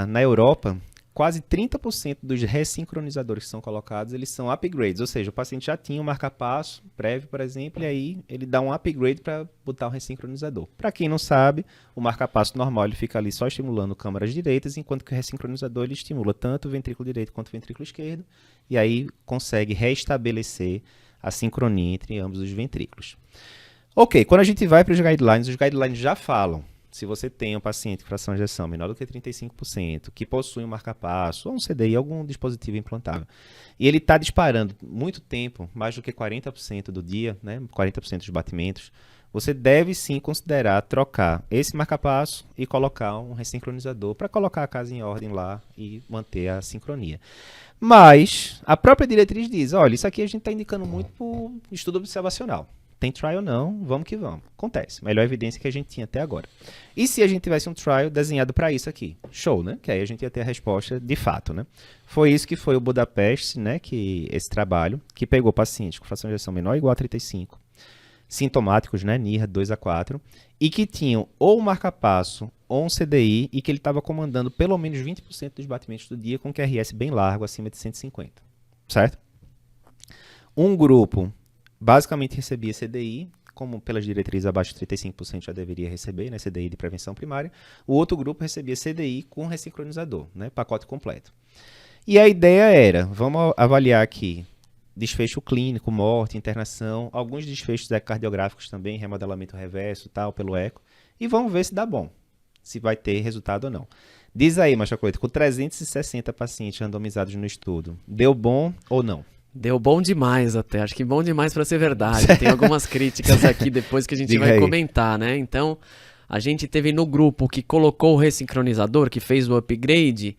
Speaker 1: na Europa, quase 30% dos ressincronizadores que são colocados, eles são upgrades, ou seja, o paciente já tinha um marca-passo prévio, por exemplo, e aí ele dá um upgrade para botar um ressincronizador. Para quem não sabe, o marca-passo normal ele fica ali só estimulando câmaras direitas, enquanto que o ressincronizador ele estimula tanto o ventrículo direito quanto o ventrículo esquerdo, e aí consegue restabelecer a sincronia entre ambos os ventrículos. Ok, quando a gente vai para os guidelines já falam se você tem um paciente com fração de ejeção menor do que 35%, que possui um marca-passo, ou um CDI, algum dispositivo implantável, e ele está disparando muito tempo, mais do que 40% do dia, né, 40% dos batimentos, você deve sim considerar trocar esse marca-passo e colocar um ressincronizador para colocar a casa em ordem lá e manter a sincronia. Mas a própria diretriz diz, olha, isso aqui a gente está indicando muito por estudo observacional. Tem trial não, vamos que vamos. Acontece, melhor evidência que a gente tinha até agora. E se a gente tivesse um trial desenhado para isso aqui? Show, né? Que aí a gente ia ter a resposta de fato, né? Foi isso que foi o Budapeste, né? Que esse trabalho, que pegou pacientes com fração de ejeção menor ou igual a 35, sintomáticos, né? NIRA 2 a 4, e que tinham ou um marca-passo ou um CDI e que ele estava comandando pelo menos 20% dos batimentos do dia com QRS bem largo, acima de 150, certo? Um grupo basicamente recebia CDI, como pelas diretrizes abaixo de 35% já deveria receber, né, CDI de prevenção primária. O outro grupo recebia CDI com ressincronizador, né, pacote completo. E a ideia era, vamos avaliar aqui, desfecho clínico, morte, internação, alguns desfechos ecocardiográficos também, remodelamento reverso, tal, pelo eco, e vamos ver se dá bom, se vai ter resultado ou não. Diz aí, Machacoita, com 360 pacientes randomizados no estudo, deu bom ou não?
Speaker 3: Deu bom demais até, acho que bom demais para ser verdade. Tem algumas críticas aqui depois que a gente
Speaker 1: Diga
Speaker 3: vai
Speaker 1: aí.
Speaker 3: comentar, né? Então, a gente teve no grupo que colocou o ressincronizador, que fez o upgrade,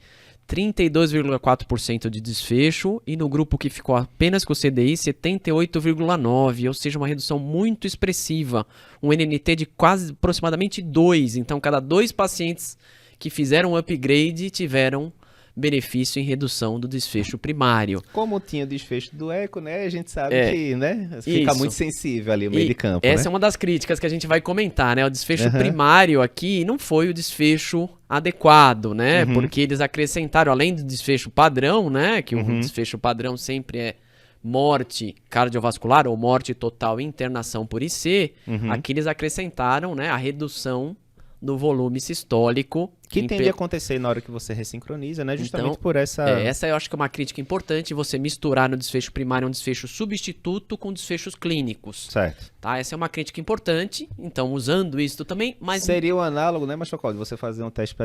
Speaker 3: 32,4% de desfecho, e no grupo que ficou apenas com o CDI, 78,9%, ou seja, uma redução muito expressiva, um NNT de quase aproximadamente 2. Então, cada 2 pacientes que fizeram o upgrade tiveram benefício em redução do desfecho primário.
Speaker 1: Como tinha o desfecho do eco, né? A gente sabe
Speaker 3: É,
Speaker 1: que, né? Fica
Speaker 3: isso.
Speaker 1: muito sensível ali o meio
Speaker 3: E
Speaker 1: de campo,
Speaker 3: essa
Speaker 1: né?
Speaker 3: é uma das críticas que a gente vai comentar, né? O desfecho
Speaker 1: Aham.
Speaker 3: primário aqui não foi o desfecho adequado, né?
Speaker 1: Uhum.
Speaker 3: Porque eles acrescentaram, além do desfecho padrão, né? Que
Speaker 1: Uhum.
Speaker 3: o desfecho padrão sempre é morte cardiovascular ou morte total e internação por IC.
Speaker 1: Uhum.
Speaker 3: Aqui eles acrescentaram, né? A redução do volume sistólico.
Speaker 1: Que
Speaker 3: em
Speaker 1: tende
Speaker 3: pe-
Speaker 1: a acontecer na hora que você ressincroniza, né? Justamente
Speaker 3: Então,
Speaker 1: por essa...
Speaker 3: essa eu acho que é uma crítica importante, você misturar no desfecho primário um desfecho substituto com desfechos clínicos.
Speaker 1: Certo.
Speaker 3: Tá? Essa é uma crítica importante, então usando isso também, mas
Speaker 1: Seria o análogo, né, Machocó, de você fazer um teste,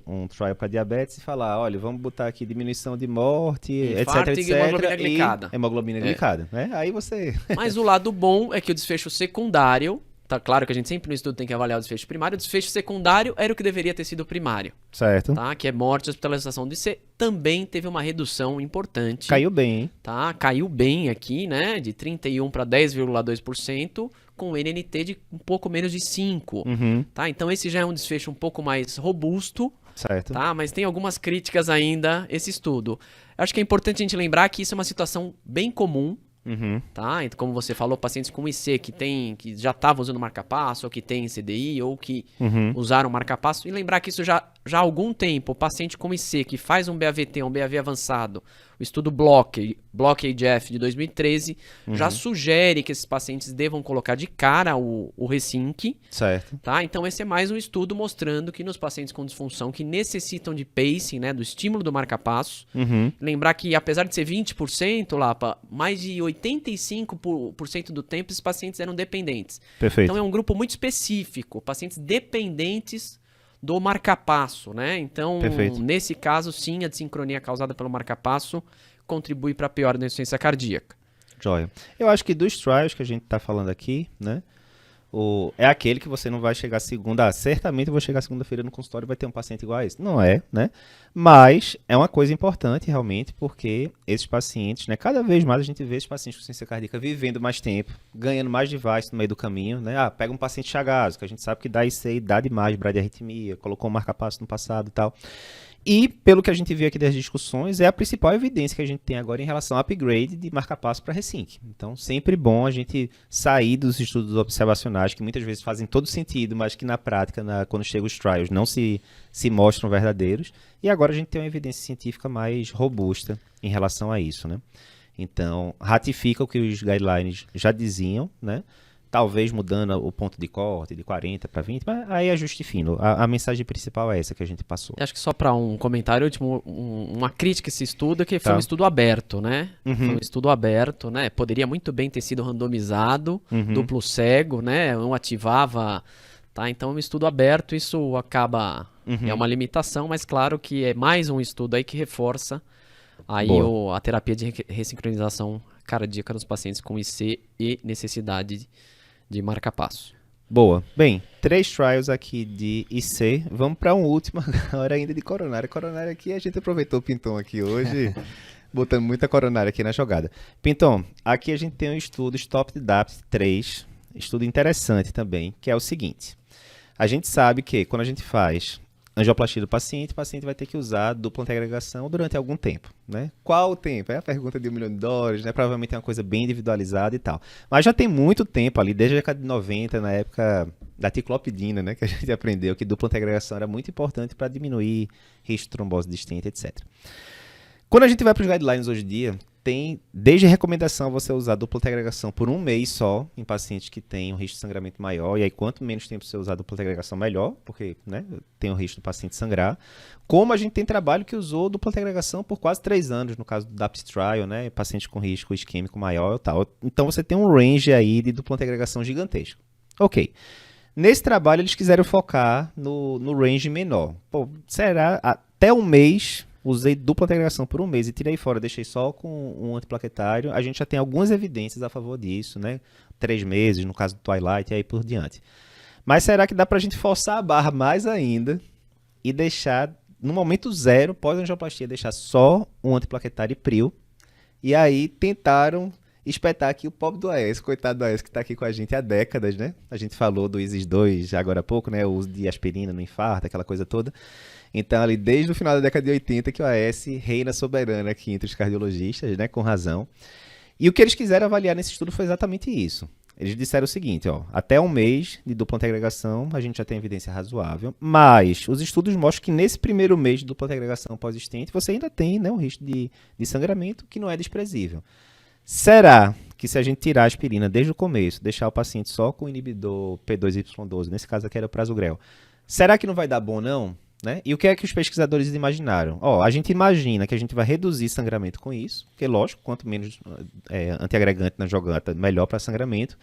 Speaker 1: um trial para diabetes e falar, olha, vamos botar aqui diminuição de morte,
Speaker 3: Infarto
Speaker 1: etc,
Speaker 3: e
Speaker 1: etc.
Speaker 3: hemoglobina glicada.
Speaker 1: Hemoglobina glicada, né? Aí você...
Speaker 3: Mas o lado bom é que o desfecho secundário, tá claro que a gente sempre no estudo tem que avaliar o desfecho primário, o desfecho secundário era o que deveria ter sido o primário,
Speaker 1: Certo.
Speaker 3: tá? Que é morte e hospitalização do IC, também teve uma redução importante.
Speaker 1: Caiu bem, hein?
Speaker 3: Tá? Caiu bem aqui, né? De 31 para 10,2%, com NNT de um pouco menos de 5.
Speaker 1: Uhum.
Speaker 3: Tá? Então esse já é um desfecho um pouco mais robusto,
Speaker 1: Certo.
Speaker 3: tá? Mas tem algumas críticas ainda esse estudo. Acho que é importante a gente lembrar que isso é uma situação bem comum,
Speaker 1: Uhum.
Speaker 3: tá? Então, como você falou, pacientes com IC que já estavam usando marca-passo, ou que tem CDI, ou que
Speaker 1: Uhum.
Speaker 3: usaram marca-passo, e lembrar que isso já há algum tempo, o paciente com IC que faz um BAVT, um BAV avançado, o estudo Block AGF de 2013, já sugere que esses pacientes devam colocar de cara o Resync,
Speaker 1: Certo.
Speaker 3: tá? Então esse é mais um estudo mostrando que nos pacientes com disfunção que necessitam de pacing, né, do estímulo do marca-passo,
Speaker 1: Uhum.
Speaker 3: lembrar que apesar de ser 20%, Lapa, mais de 85% do tempo esses pacientes eram dependentes.
Speaker 1: Perfeito.
Speaker 3: Então é um grupo muito específico, pacientes dependentes do marca-passo, né? Então,
Speaker 1: Perfeito.
Speaker 3: nesse caso, sim, a desincronia causada pelo marca-passo contribui para a piora da insuficiência cardíaca.
Speaker 1: Joia. Eu acho que dos trials que a gente tá falando aqui, né? É aquele que você não vai chegar segunda. Ah, certamente eu vou chegar segunda-feira no consultório e vai ter um paciente igual a esse. Não é, né? Mas é uma coisa importante realmente, porque esses pacientes, né? Cada vez mais a gente vê esses pacientes com insuficiência cardíaca vivendo mais tempo, ganhando mais device no meio do caminho, né? Ah, pega um paciente Chagas, que a gente sabe que dá IC, dá demais, bradiarritmia, colocou um marca-passo no passado e tal. E, pelo que a gente viu aqui das discussões, é a principal evidência que a gente tem agora em relação ao upgrade de marca-passo para Resync. Então, sempre bom a gente sair dos estudos observacionais, que muitas vezes fazem todo sentido, mas que na prática, quando chegam os trials, não se mostram verdadeiros. E agora a gente tem uma evidência científica mais robusta em relação a isso, né? Então, ratifica o que os guidelines já diziam, né? Talvez mudando o ponto de corte de 40 para 20, mas aí ajuste fino. A mensagem principal é essa que a gente passou.
Speaker 3: Acho que só para um comentário último, uma crítica a esse estudo, que foi
Speaker 1: Tá.
Speaker 3: um estudo aberto, né?
Speaker 1: Uhum.
Speaker 3: Foi um estudo aberto, né? Poderia muito bem ter sido randomizado,
Speaker 1: Uhum.
Speaker 3: duplo cego, né? Um ativava tá? Então, é um estudo aberto, isso acaba... É uma limitação, mas claro que é mais um estudo aí que reforça aí a terapia de ressincronização cardíaca nos pacientes com IC e necessidade de marca-passo.
Speaker 1: Boa. Bem, 3 trials aqui de IC. Vamos para um último agora ainda de coronária. Coronária aqui, a gente aproveitou o Pinton aqui hoje, botando muita coronária aqui na jogada. Pinton, aqui a gente tem um estudo Stop DAPT 3, estudo interessante também, que é o seguinte. A gente sabe que quando a gente faz angioplastia do paciente, o paciente vai ter que usar dupla antiagregação durante algum tempo, né? Qual o tempo? É a pergunta de $1 milhão, né? Provavelmente é uma coisa bem individualizada e tal. Mas já tem muito tempo ali, desde a década de 90, na época da ticlopidina, né? Que a gente aprendeu que dupla antiagregação era muito importante para diminuir risco de trombose distinta, etc. Quando a gente vai para os guidelines hoje em dia, tem desde recomendação você usar dupla antiagregação por 1 mês só, em pacientes que têm um risco de sangramento maior, e aí quanto menos tempo você usar dupla antiagregação, melhor, porque né, tem o risco do paciente sangrar. Como a gente tem trabalho que usou dupla antiagregação por quase 3 anos, no caso do DAPT Trial, né, pacientes com risco isquêmico maior e tal. Então você tem um range aí de dupla antiagregação gigantesco. Ok. Nesse trabalho eles quiseram focar no range menor. Pô, será até 1 mês... Usei dupla antiagregação por 1 mês e tirei fora, deixei só com um antiplaquetário. A gente já tem algumas evidências a favor disso, né? 3 meses, no caso do Twilight, e aí por diante. Mas será que dá pra gente forçar a barra mais ainda e deixar, no momento zero, pós-angioplastia, deixar só um antiplaquetário e prio? E aí tentaram espetar aqui o pobre do AS, coitado do AS que tá aqui com a gente há décadas, né? A gente falou do ISIS 2 agora há pouco, né? O uso de aspirina no infarto, aquela coisa toda. Então, ali desde o final da década de 80 que o AS reina soberana aqui entre os cardiologistas, né, com razão. E o que eles quiseram avaliar nesse estudo foi exatamente isso. Eles disseram o seguinte, ó, até 1 mês de dupla antiagregação a gente já tem evidência razoável, mas os estudos mostram que nesse primeiro mês de dupla antiagregação pós-estente você ainda tem, né, um risco de sangramento que não é desprezível. Será que se a gente tirar a aspirina desde o começo, deixar o paciente só com o inibidor P2Y12, nesse caso aqui era o prasugrel, será que não vai dar bom não? Né? E o que é que os pesquisadores imaginaram? A gente imagina que a gente vai reduzir sangramento com isso, porque lógico, quanto menos antiagregante na jogada, melhor para sangramento.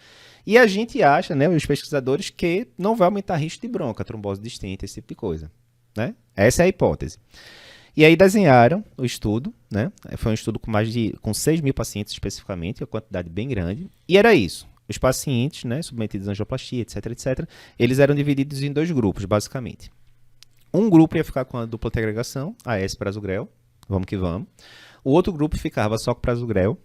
Speaker 1: E a gente acha, né, os pesquisadores, que não vai aumentar risco de bronca, trombose distinta, esse tipo de coisa. Né? Essa é a hipótese. E aí desenharam o estudo, né? Foi um estudo com 6 mil pacientes especificamente, uma quantidade bem grande, e era isso. Os pacientes, né, submetidos à angioplastia, etc, etc, eles eram divididos em 2 grupos, basicamente. Um grupo ia ficar com a dupla antiagregação, AS prasugrel, vamos que vamos. O outro grupo ficava só com prasugrel.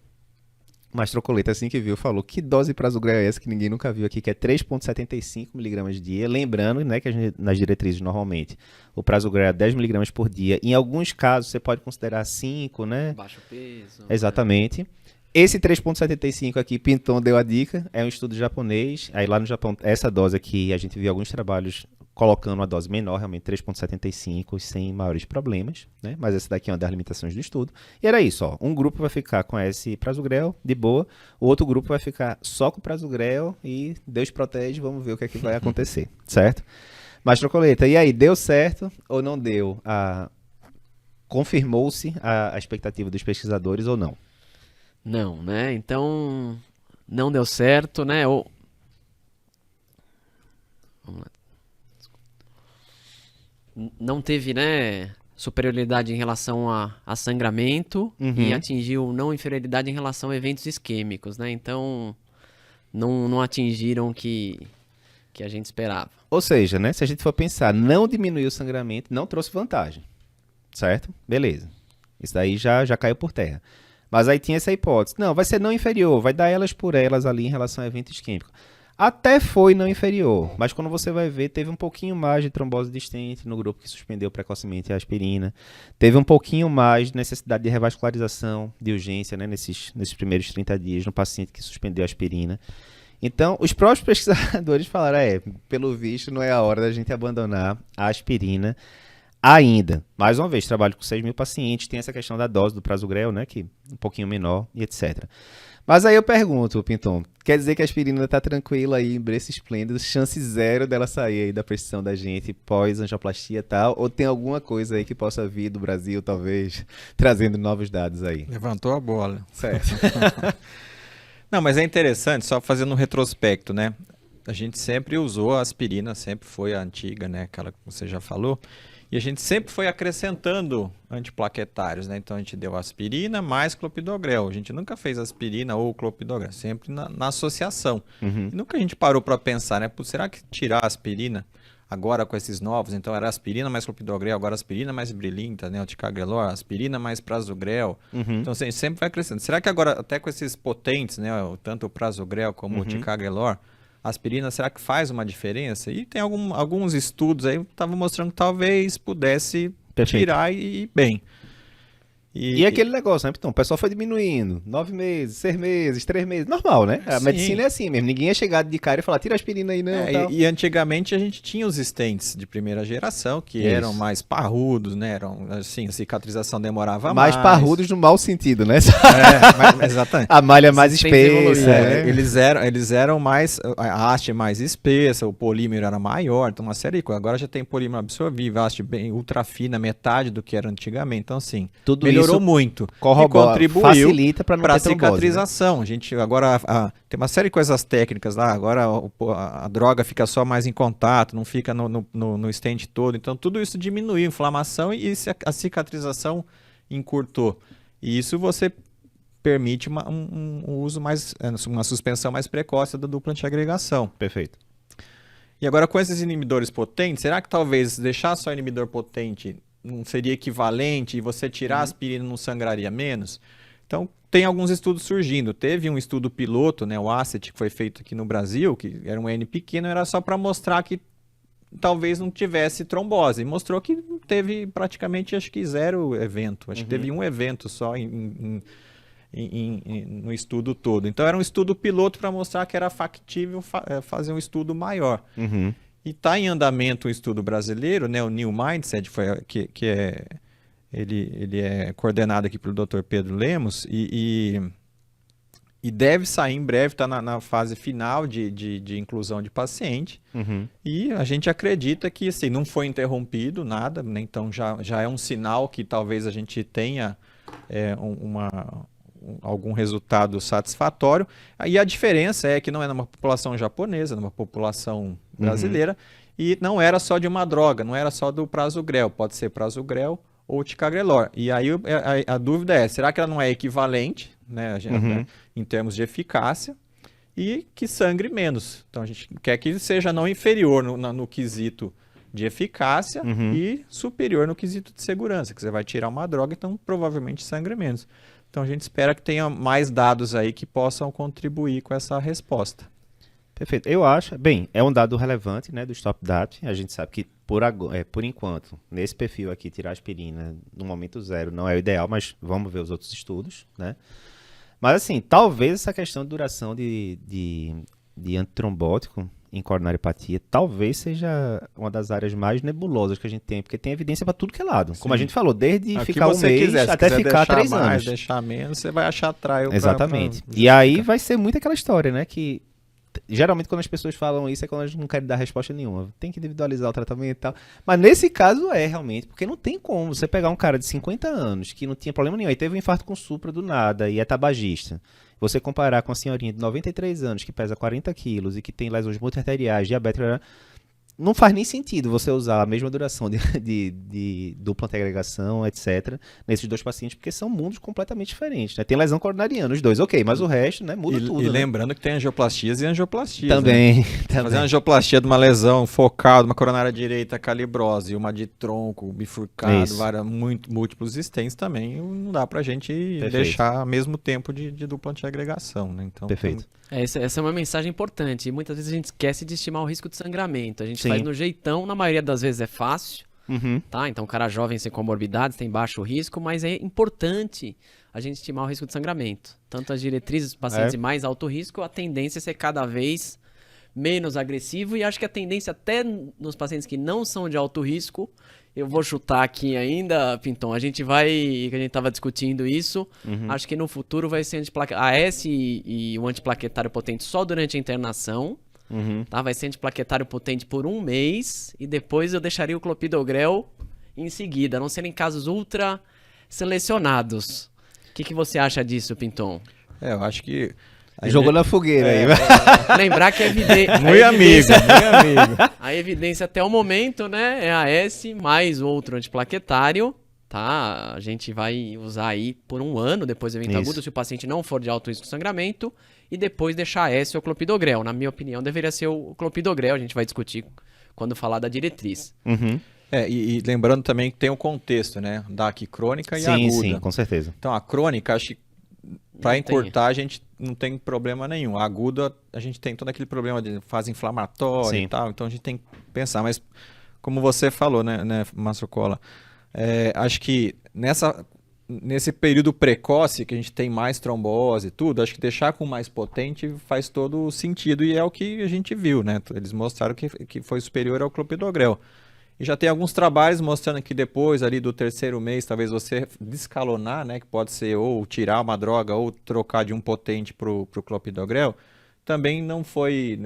Speaker 1: Mas Trocoleta, assim que viu, falou que dose prasugrel é essa que ninguém nunca viu aqui, que é 3,75 mg dia. Lembrando, né, que nas diretrizes normalmente o prasugrel é 10 mg por dia. Em alguns casos você pode considerar 5, né?
Speaker 3: Baixo peso.
Speaker 1: Exatamente. Esse 3,75 aqui, Pinton deu a dica, é um estudo japonês. Aí lá no Japão, essa dose aqui, a gente viu alguns trabalhos colocando uma dose menor, realmente 3,75, sem maiores problemas, né? Mas essa daqui é uma das limitações do estudo. E era isso, ó. Um grupo vai ficar com esse prasugrel, de boa. O outro grupo vai ficar só com prasugrel e Deus protege, vamos ver o que é que vai acontecer, certo? Mas, Trocoleta, e aí, deu certo ou não deu? Confirmou-se a expectativa dos pesquisadores ou não?
Speaker 3: Não, né? Então, não deu certo, né? Vamos lá. Não teve, né, superioridade em relação a sangramento e atingiu não inferioridade em relação a eventos isquêmicos, né? Então, não atingiram o que a gente esperava.
Speaker 1: Ou seja, né, se a gente for pensar, não diminuiu o sangramento, não trouxe vantagem, certo? Beleza. Isso daí já caiu por terra. Mas aí tinha essa hipótese. Não, vai ser não inferior, vai dar elas por elas ali em relação a evento isquêmico. Até foi não inferior, mas quando você vai ver, teve um pouquinho mais de trombose distente no grupo que suspendeu precocemente a aspirina. Teve um pouquinho mais de necessidade de revascularização de urgência, né, nesses primeiros 30 dias no paciente que suspendeu a aspirina. Então, os próprios pesquisadores falaram, pelo visto não é a hora da gente abandonar a aspirina ainda. Mais uma vez, trabalho com 6 mil pacientes, tem essa questão da dose do prasugrel, né, que é um pouquinho menor e etc. Mas aí eu pergunto, Pinton, quer dizer que a aspirina está tranquila aí em berço esplêndido, chance zero dela sair aí da prescrição da gente pós-angioplastia e tal, ou tem alguma coisa aí que possa vir do Brasil, talvez, trazendo novos dados aí?
Speaker 2: Levantou a bola.
Speaker 1: Certo.
Speaker 2: Não, mas é interessante, só fazendo um retrospecto, né? a gente sempre usou a aspirina, sempre foi a antiga, né? Aquela que você já falou. E a gente sempre foi acrescentando antiplaquetários, né? Então a gente deu aspirina mais clopidogrel. A gente nunca fez aspirina ou clopidogrel, sempre na associação. E nunca a gente parou para pensar, né? Pô, será que tirar a aspirina agora com esses novos? Então era aspirina mais clopidogrel, agora aspirina mais brilinta, né? O ticagrelor, aspirina mais prasugrel. Então assim, sempre vai crescendo. Será que agora, até com esses potentes, né? Tanto o prasugrel como o ticagrelor, a aspirina, será que faz uma diferença? E tem alguns estudos aí que estavam mostrando que talvez pudesse tirar e ir bem.
Speaker 1: E aquele negócio, né? Então, o pessoal foi diminuindo. 9 meses, 6 meses, 3 meses. Normal, né? A medicina é assim mesmo. Ninguém ia chegar de cara e falar, tira a aspirina aí, não.
Speaker 2: E antigamente a gente tinha os stents de primeira geração, que eram mais parrudos, né? Eram, assim, a cicatrização demorava mais.
Speaker 1: Mais parrudos no mau sentido, né?
Speaker 2: Exatamente.
Speaker 1: A malha mais espessa.
Speaker 2: Eles eram mais, a haste mais espessa, o polímero era maior, então uma série de coisas. Agora já tem polímero absorvível, a haste bem ultra fina, metade do que era antigamente. Então, assim,
Speaker 1: tudo
Speaker 2: melhorou
Speaker 1: isso
Speaker 2: muito e
Speaker 1: contribuiu, facilita para não ter trombose,
Speaker 2: cicatrização, né? A gente agora tem uma série de coisas técnicas lá, agora a droga fica só mais em contato, não fica no stent todo, então tudo isso diminuiu a inflamação e a cicatrização encurtou, e isso você permite um uso mais, uma suspensão mais precoce da dupla antiagregação.
Speaker 1: Perfeito.
Speaker 2: E agora com esses inibidores potentes, será que talvez deixar só inibidor potente não seria equivalente e você tirar a aspirina não sangraria menos? Então, tem alguns estudos surgindo. Teve um estudo piloto, né, o ACET, que foi feito aqui no Brasil, que era um N pequeno, era só para mostrar que talvez não tivesse trombose. E mostrou que teve praticamente, acho que 0 evento. Acho que teve um evento só no estudo todo. Então, era um estudo piloto para mostrar que era factível fazer um estudo maior. E está em andamento um estudo brasileiro, né, o New Mindset, ele é coordenado aqui pelo Dr. Pedro Lemos e deve sair em breve, está na fase final de inclusão de paciente. E a gente acredita que assim, não foi interrompido nada, né, então já é um sinal que talvez a gente tenha algum resultado satisfatório. E a diferença é que não é numa população japonesa, numa população brasileira, e não era só de uma droga, não era só do prasugrel, pode ser prasugrel ou ticagrelor. E aí a dúvida é, será que ela não é equivalente, né, em termos de eficácia, e que sangre menos? Então a gente quer que seja não inferior no quesito de eficácia e superior no quesito de segurança, que você vai tirar uma droga, então provavelmente sangre menos. Então a gente espera que tenha mais dados aí que possam contribuir com essa resposta.
Speaker 1: Perfeito. Eu acho, bem, é um dado relevante, né, do StopDAP. A gente sabe que por enquanto, nesse perfil aqui, tirar aspirina no momento 0 não é o ideal, mas vamos ver os outros estudos, né? Mas assim, talvez essa questão de duração de antitrombótico em coronariopatia, talvez seja uma das áreas mais nebulosas que a gente tem, porque tem evidência para tudo que é lado. Sim. Como a gente falou, desde ficar um mês até ficar 3 anos.
Speaker 2: Deixar menos, você vai achar trial.
Speaker 1: Exatamente. E aí vai ser muito aquela história, né, que geralmente quando as pessoas falam isso é quando elas não querem dar resposta nenhuma. Tem que individualizar o tratamento e tal. Mas nesse caso é realmente, porque não tem como você pegar um cara de 50 anos que não tinha problema nenhum, aí teve um infarto com supra do nada e é tabagista. Você comparar com a senhorinha de 93 anos que pesa 40 quilos e que tem lesões multiarteriais, diabetes, não faz nem sentido você usar a mesma duração de dupla antiagregação, etc., nesses dois pacientes, porque são mundos completamente diferentes, né? Tem lesão coronariana, os dois, ok, mas o resto, né, muda tudo.
Speaker 2: E
Speaker 1: né?
Speaker 2: lembrando que tem angioplastias e angioplastias.
Speaker 1: Também.
Speaker 2: Né? Fazer uma angioplastia de uma lesão focal, de uma coronária direita calibrose, uma de tronco bifurcado, múltiplos stents também, não dá pra gente deixar ao mesmo tempo de dupla antiagregação, né? Então,
Speaker 1: perfeito.
Speaker 3: Essa é uma mensagem importante. E muitas vezes a gente esquece de estimar o risco de sangramento. A gente faz no jeitão, na maioria das vezes é fácil, tá? Então, um cara jovem sem comorbidades tem baixo risco, mas é importante a gente estimar o risco de sangramento. Tanto as diretrizes dos pacientes de mais alto risco, a tendência é ser cada vez menos agressivo, e acho que a tendência até nos pacientes que não são de alto risco, eu vou chutar aqui ainda, Pinton, a gente estava discutindo isso, acho que no futuro vai ser AS e o antiplaquetário potente só durante a internação, tá? Vai ser antiplaquetário potente por 1 mês, e depois eu deixaria o clopidogrel em seguida, a não serem casos ultra selecionados. O que você acha disso, Pinton?
Speaker 2: Eu acho que
Speaker 1: Jogou na fogueira aí.
Speaker 3: Lembrar que a evidência...
Speaker 2: Muito amigo, muito amigo.
Speaker 3: A evidência até o momento, né, é a S mais outro antiplaquetário, tá? A gente vai usar aí por 1 ano, depois do evento agudo, se o paciente não for de alto risco de sangramento, e depois deixar a S ou clopidogrel. Na minha opinião, deveria ser o clopidogrel, a gente vai discutir quando falar da diretriz.
Speaker 1: Uhum.
Speaker 2: E lembrando também que tem um contexto, né? Da aqui crônica e aguda.
Speaker 1: Sim, com certeza.
Speaker 2: Então, a crônica, acho que para encurtar, a gente não tem problema nenhum. A aguda, a gente tem todo aquele problema de fase inflamatória e tal. Então, a gente tem que pensar. Mas, como você falou, né Márcio Cola, acho que nesse período precoce, que a gente tem mais trombose e tudo, acho que deixar com mais potente faz todo o sentido. E é o que a gente viu, né? Eles mostraram que foi superior ao clopidogrel. E já tem alguns trabalhos mostrando que depois ali do 3º mês, talvez você descalonar, né, que pode ser ou tirar uma droga ou trocar de um potente para o clopidogrel, também não foi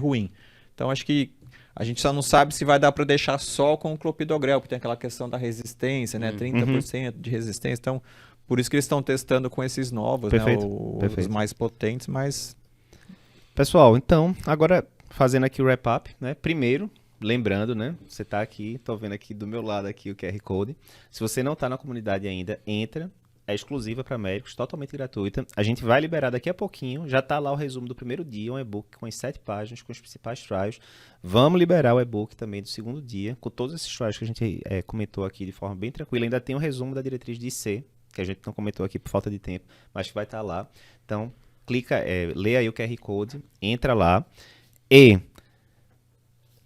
Speaker 2: ruim. Então acho que a gente só não sabe se vai dar para deixar só com o clopidogrel, porque tem aquela questão da resistência, né, 30% de resistência. Então, por isso que eles estão testando com esses novos,
Speaker 1: Perfeito.
Speaker 2: Né, os mais potentes, mas...
Speaker 1: Pessoal, então, agora fazendo aqui o wrap-up, né, primeiro... Lembrando, né? Você está aqui, tô vendo aqui do meu lado aqui o QR Code. Se você não está na comunidade ainda, entra. É exclusiva para médicos, totalmente gratuita. A gente vai liberar daqui a pouquinho. Já está lá o resumo do primeiro dia, um e-book com as 7 páginas, com os principais trials. Vamos liberar o e-book também do segundo dia, com todos esses trials que a gente comentou aqui de forma bem tranquila. Ainda tem um resumo da diretriz de IC, que a gente não comentou aqui por falta de tempo, mas que vai estar lá. Então, lê aí o QR Code, entra lá. E...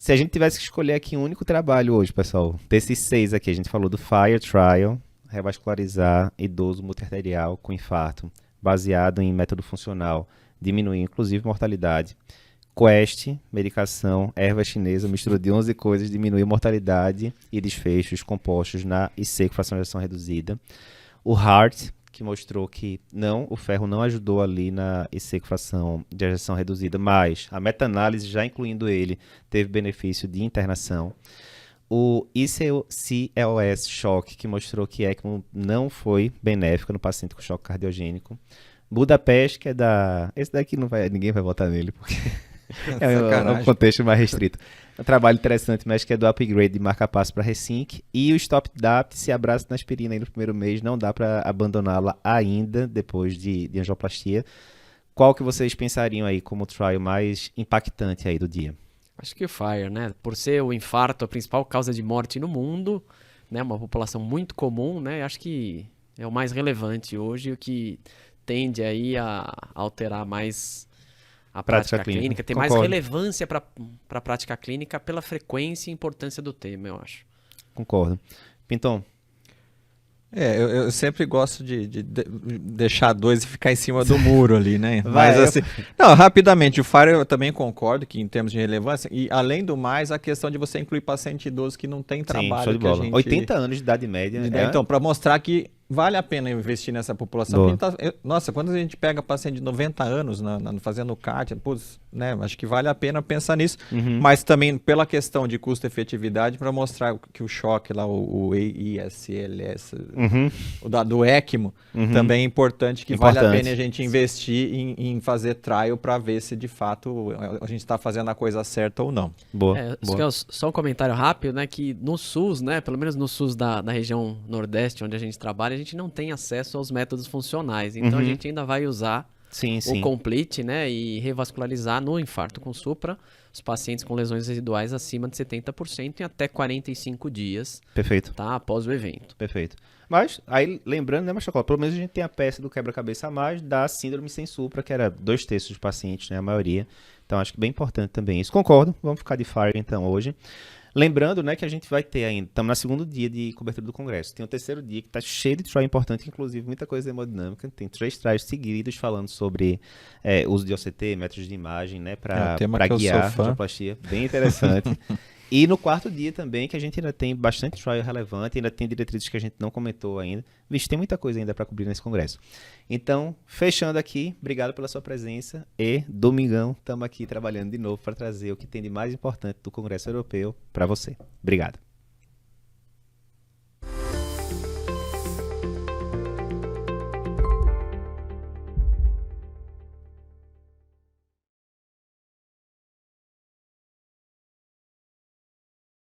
Speaker 1: se a gente tivesse que escolher aqui um único trabalho hoje, pessoal, desses 6 aqui, a gente falou do FIRE Trial, revascularizar idoso multiarterial com infarto, baseado em método funcional, diminuir inclusive mortalidade. Quest, medicação, erva chinesa, mistura de 11 coisas, diminui mortalidade e desfechos compostos na IC com fracionalização reduzida. O HEART, que mostrou que o ferro não ajudou ali na IC com fração de ejeção reduzida, mas a meta-análise, já incluindo ele, teve benefício de internação. O ICLS Shock, que mostrou que ECMO não foi benéfico no paciente com choque cardiogênico. Budapeste, que é esse daqui ninguém vai votar nele, porque é um contexto mais restrito. É um trabalho interessante, mas que é do upgrade de marca-passo para Resync. E o Stop DAPT se abraça na aspirina aí no primeiro mês, não dá para abandoná-la ainda depois de angioplastia. Qual que vocês pensariam aí como o trial mais impactante aí do dia?
Speaker 3: Acho que o FIRE, né? Por ser o infarto a principal causa de morte no mundo, né? Uma população muito comum, né? Acho que é o mais relevante hoje, o que tende aí a alterar mais a prática clínica, ter mais relevância para a prática clínica pela frequência e importância do tema, eu acho.
Speaker 1: Concordo. Pinton?
Speaker 2: Eu sempre gosto de deixar 2 e ficar em cima do muro ali, né? Mas assim, rapidamente, o FIRE eu também concordo que em termos de relevância, e além do mais, a questão de você incluir paciente idoso que não tem trabalho.
Speaker 1: Sim, show de bola. 80 anos de idade média.
Speaker 2: Então, para mostrar que vale a pena investir nessa população. Nossa, quando a gente pega paciente de 90 anos fazendo CAT, né, acho que vale a pena pensar nisso, mas também pela questão de custo-efetividade, para mostrar que o choque lá, o ISLS, do ECMO, também é importante, que vale a pena a gente investir em fazer trial para ver se de fato a gente está fazendo a coisa certa ou não.
Speaker 1: Boa.
Speaker 3: Só um comentário rápido, né, que no SUS, né, pelo menos no SUS da região Nordeste, onde a gente trabalha, a gente não tem acesso aos métodos funcionais. Então a gente ainda vai usar o Complete, né, e revascularizar no infarto com supra os pacientes com lesões residuais acima de 70% em até 45 dias.
Speaker 1: Perfeito.
Speaker 3: Tá, após o evento.
Speaker 1: Perfeito. Mas, aí, lembrando, né, Machocola, pelo menos a gente tem a peça do quebra-cabeça a mais da síndrome sem supra, que era 2/3 dos pacientes, né, a maioria. Então, acho que bem importante também isso. Concordo, vamos ficar de FIRE, então, hoje. Lembrando, né, que a gente vai ter ainda, estamos no segundo dia de cobertura do congresso, tem o terceiro dia que está cheio de trial importante, inclusive muita coisa hemodinâmica, tem 3 trials seguidos falando sobre uso de OCT, métodos de imagem, né, para guiar a angioplastia, bem interessante. E no 4º dia também, que a gente ainda tem bastante trial relevante, ainda tem diretrizes que a gente não comentou ainda. Vixe, tem muita coisa ainda para cobrir nesse congresso. Então, fechando aqui, obrigado pela sua presença e domingão estamos aqui trabalhando de novo para trazer o que tem de mais importante do Congresso Europeu para você. Obrigado.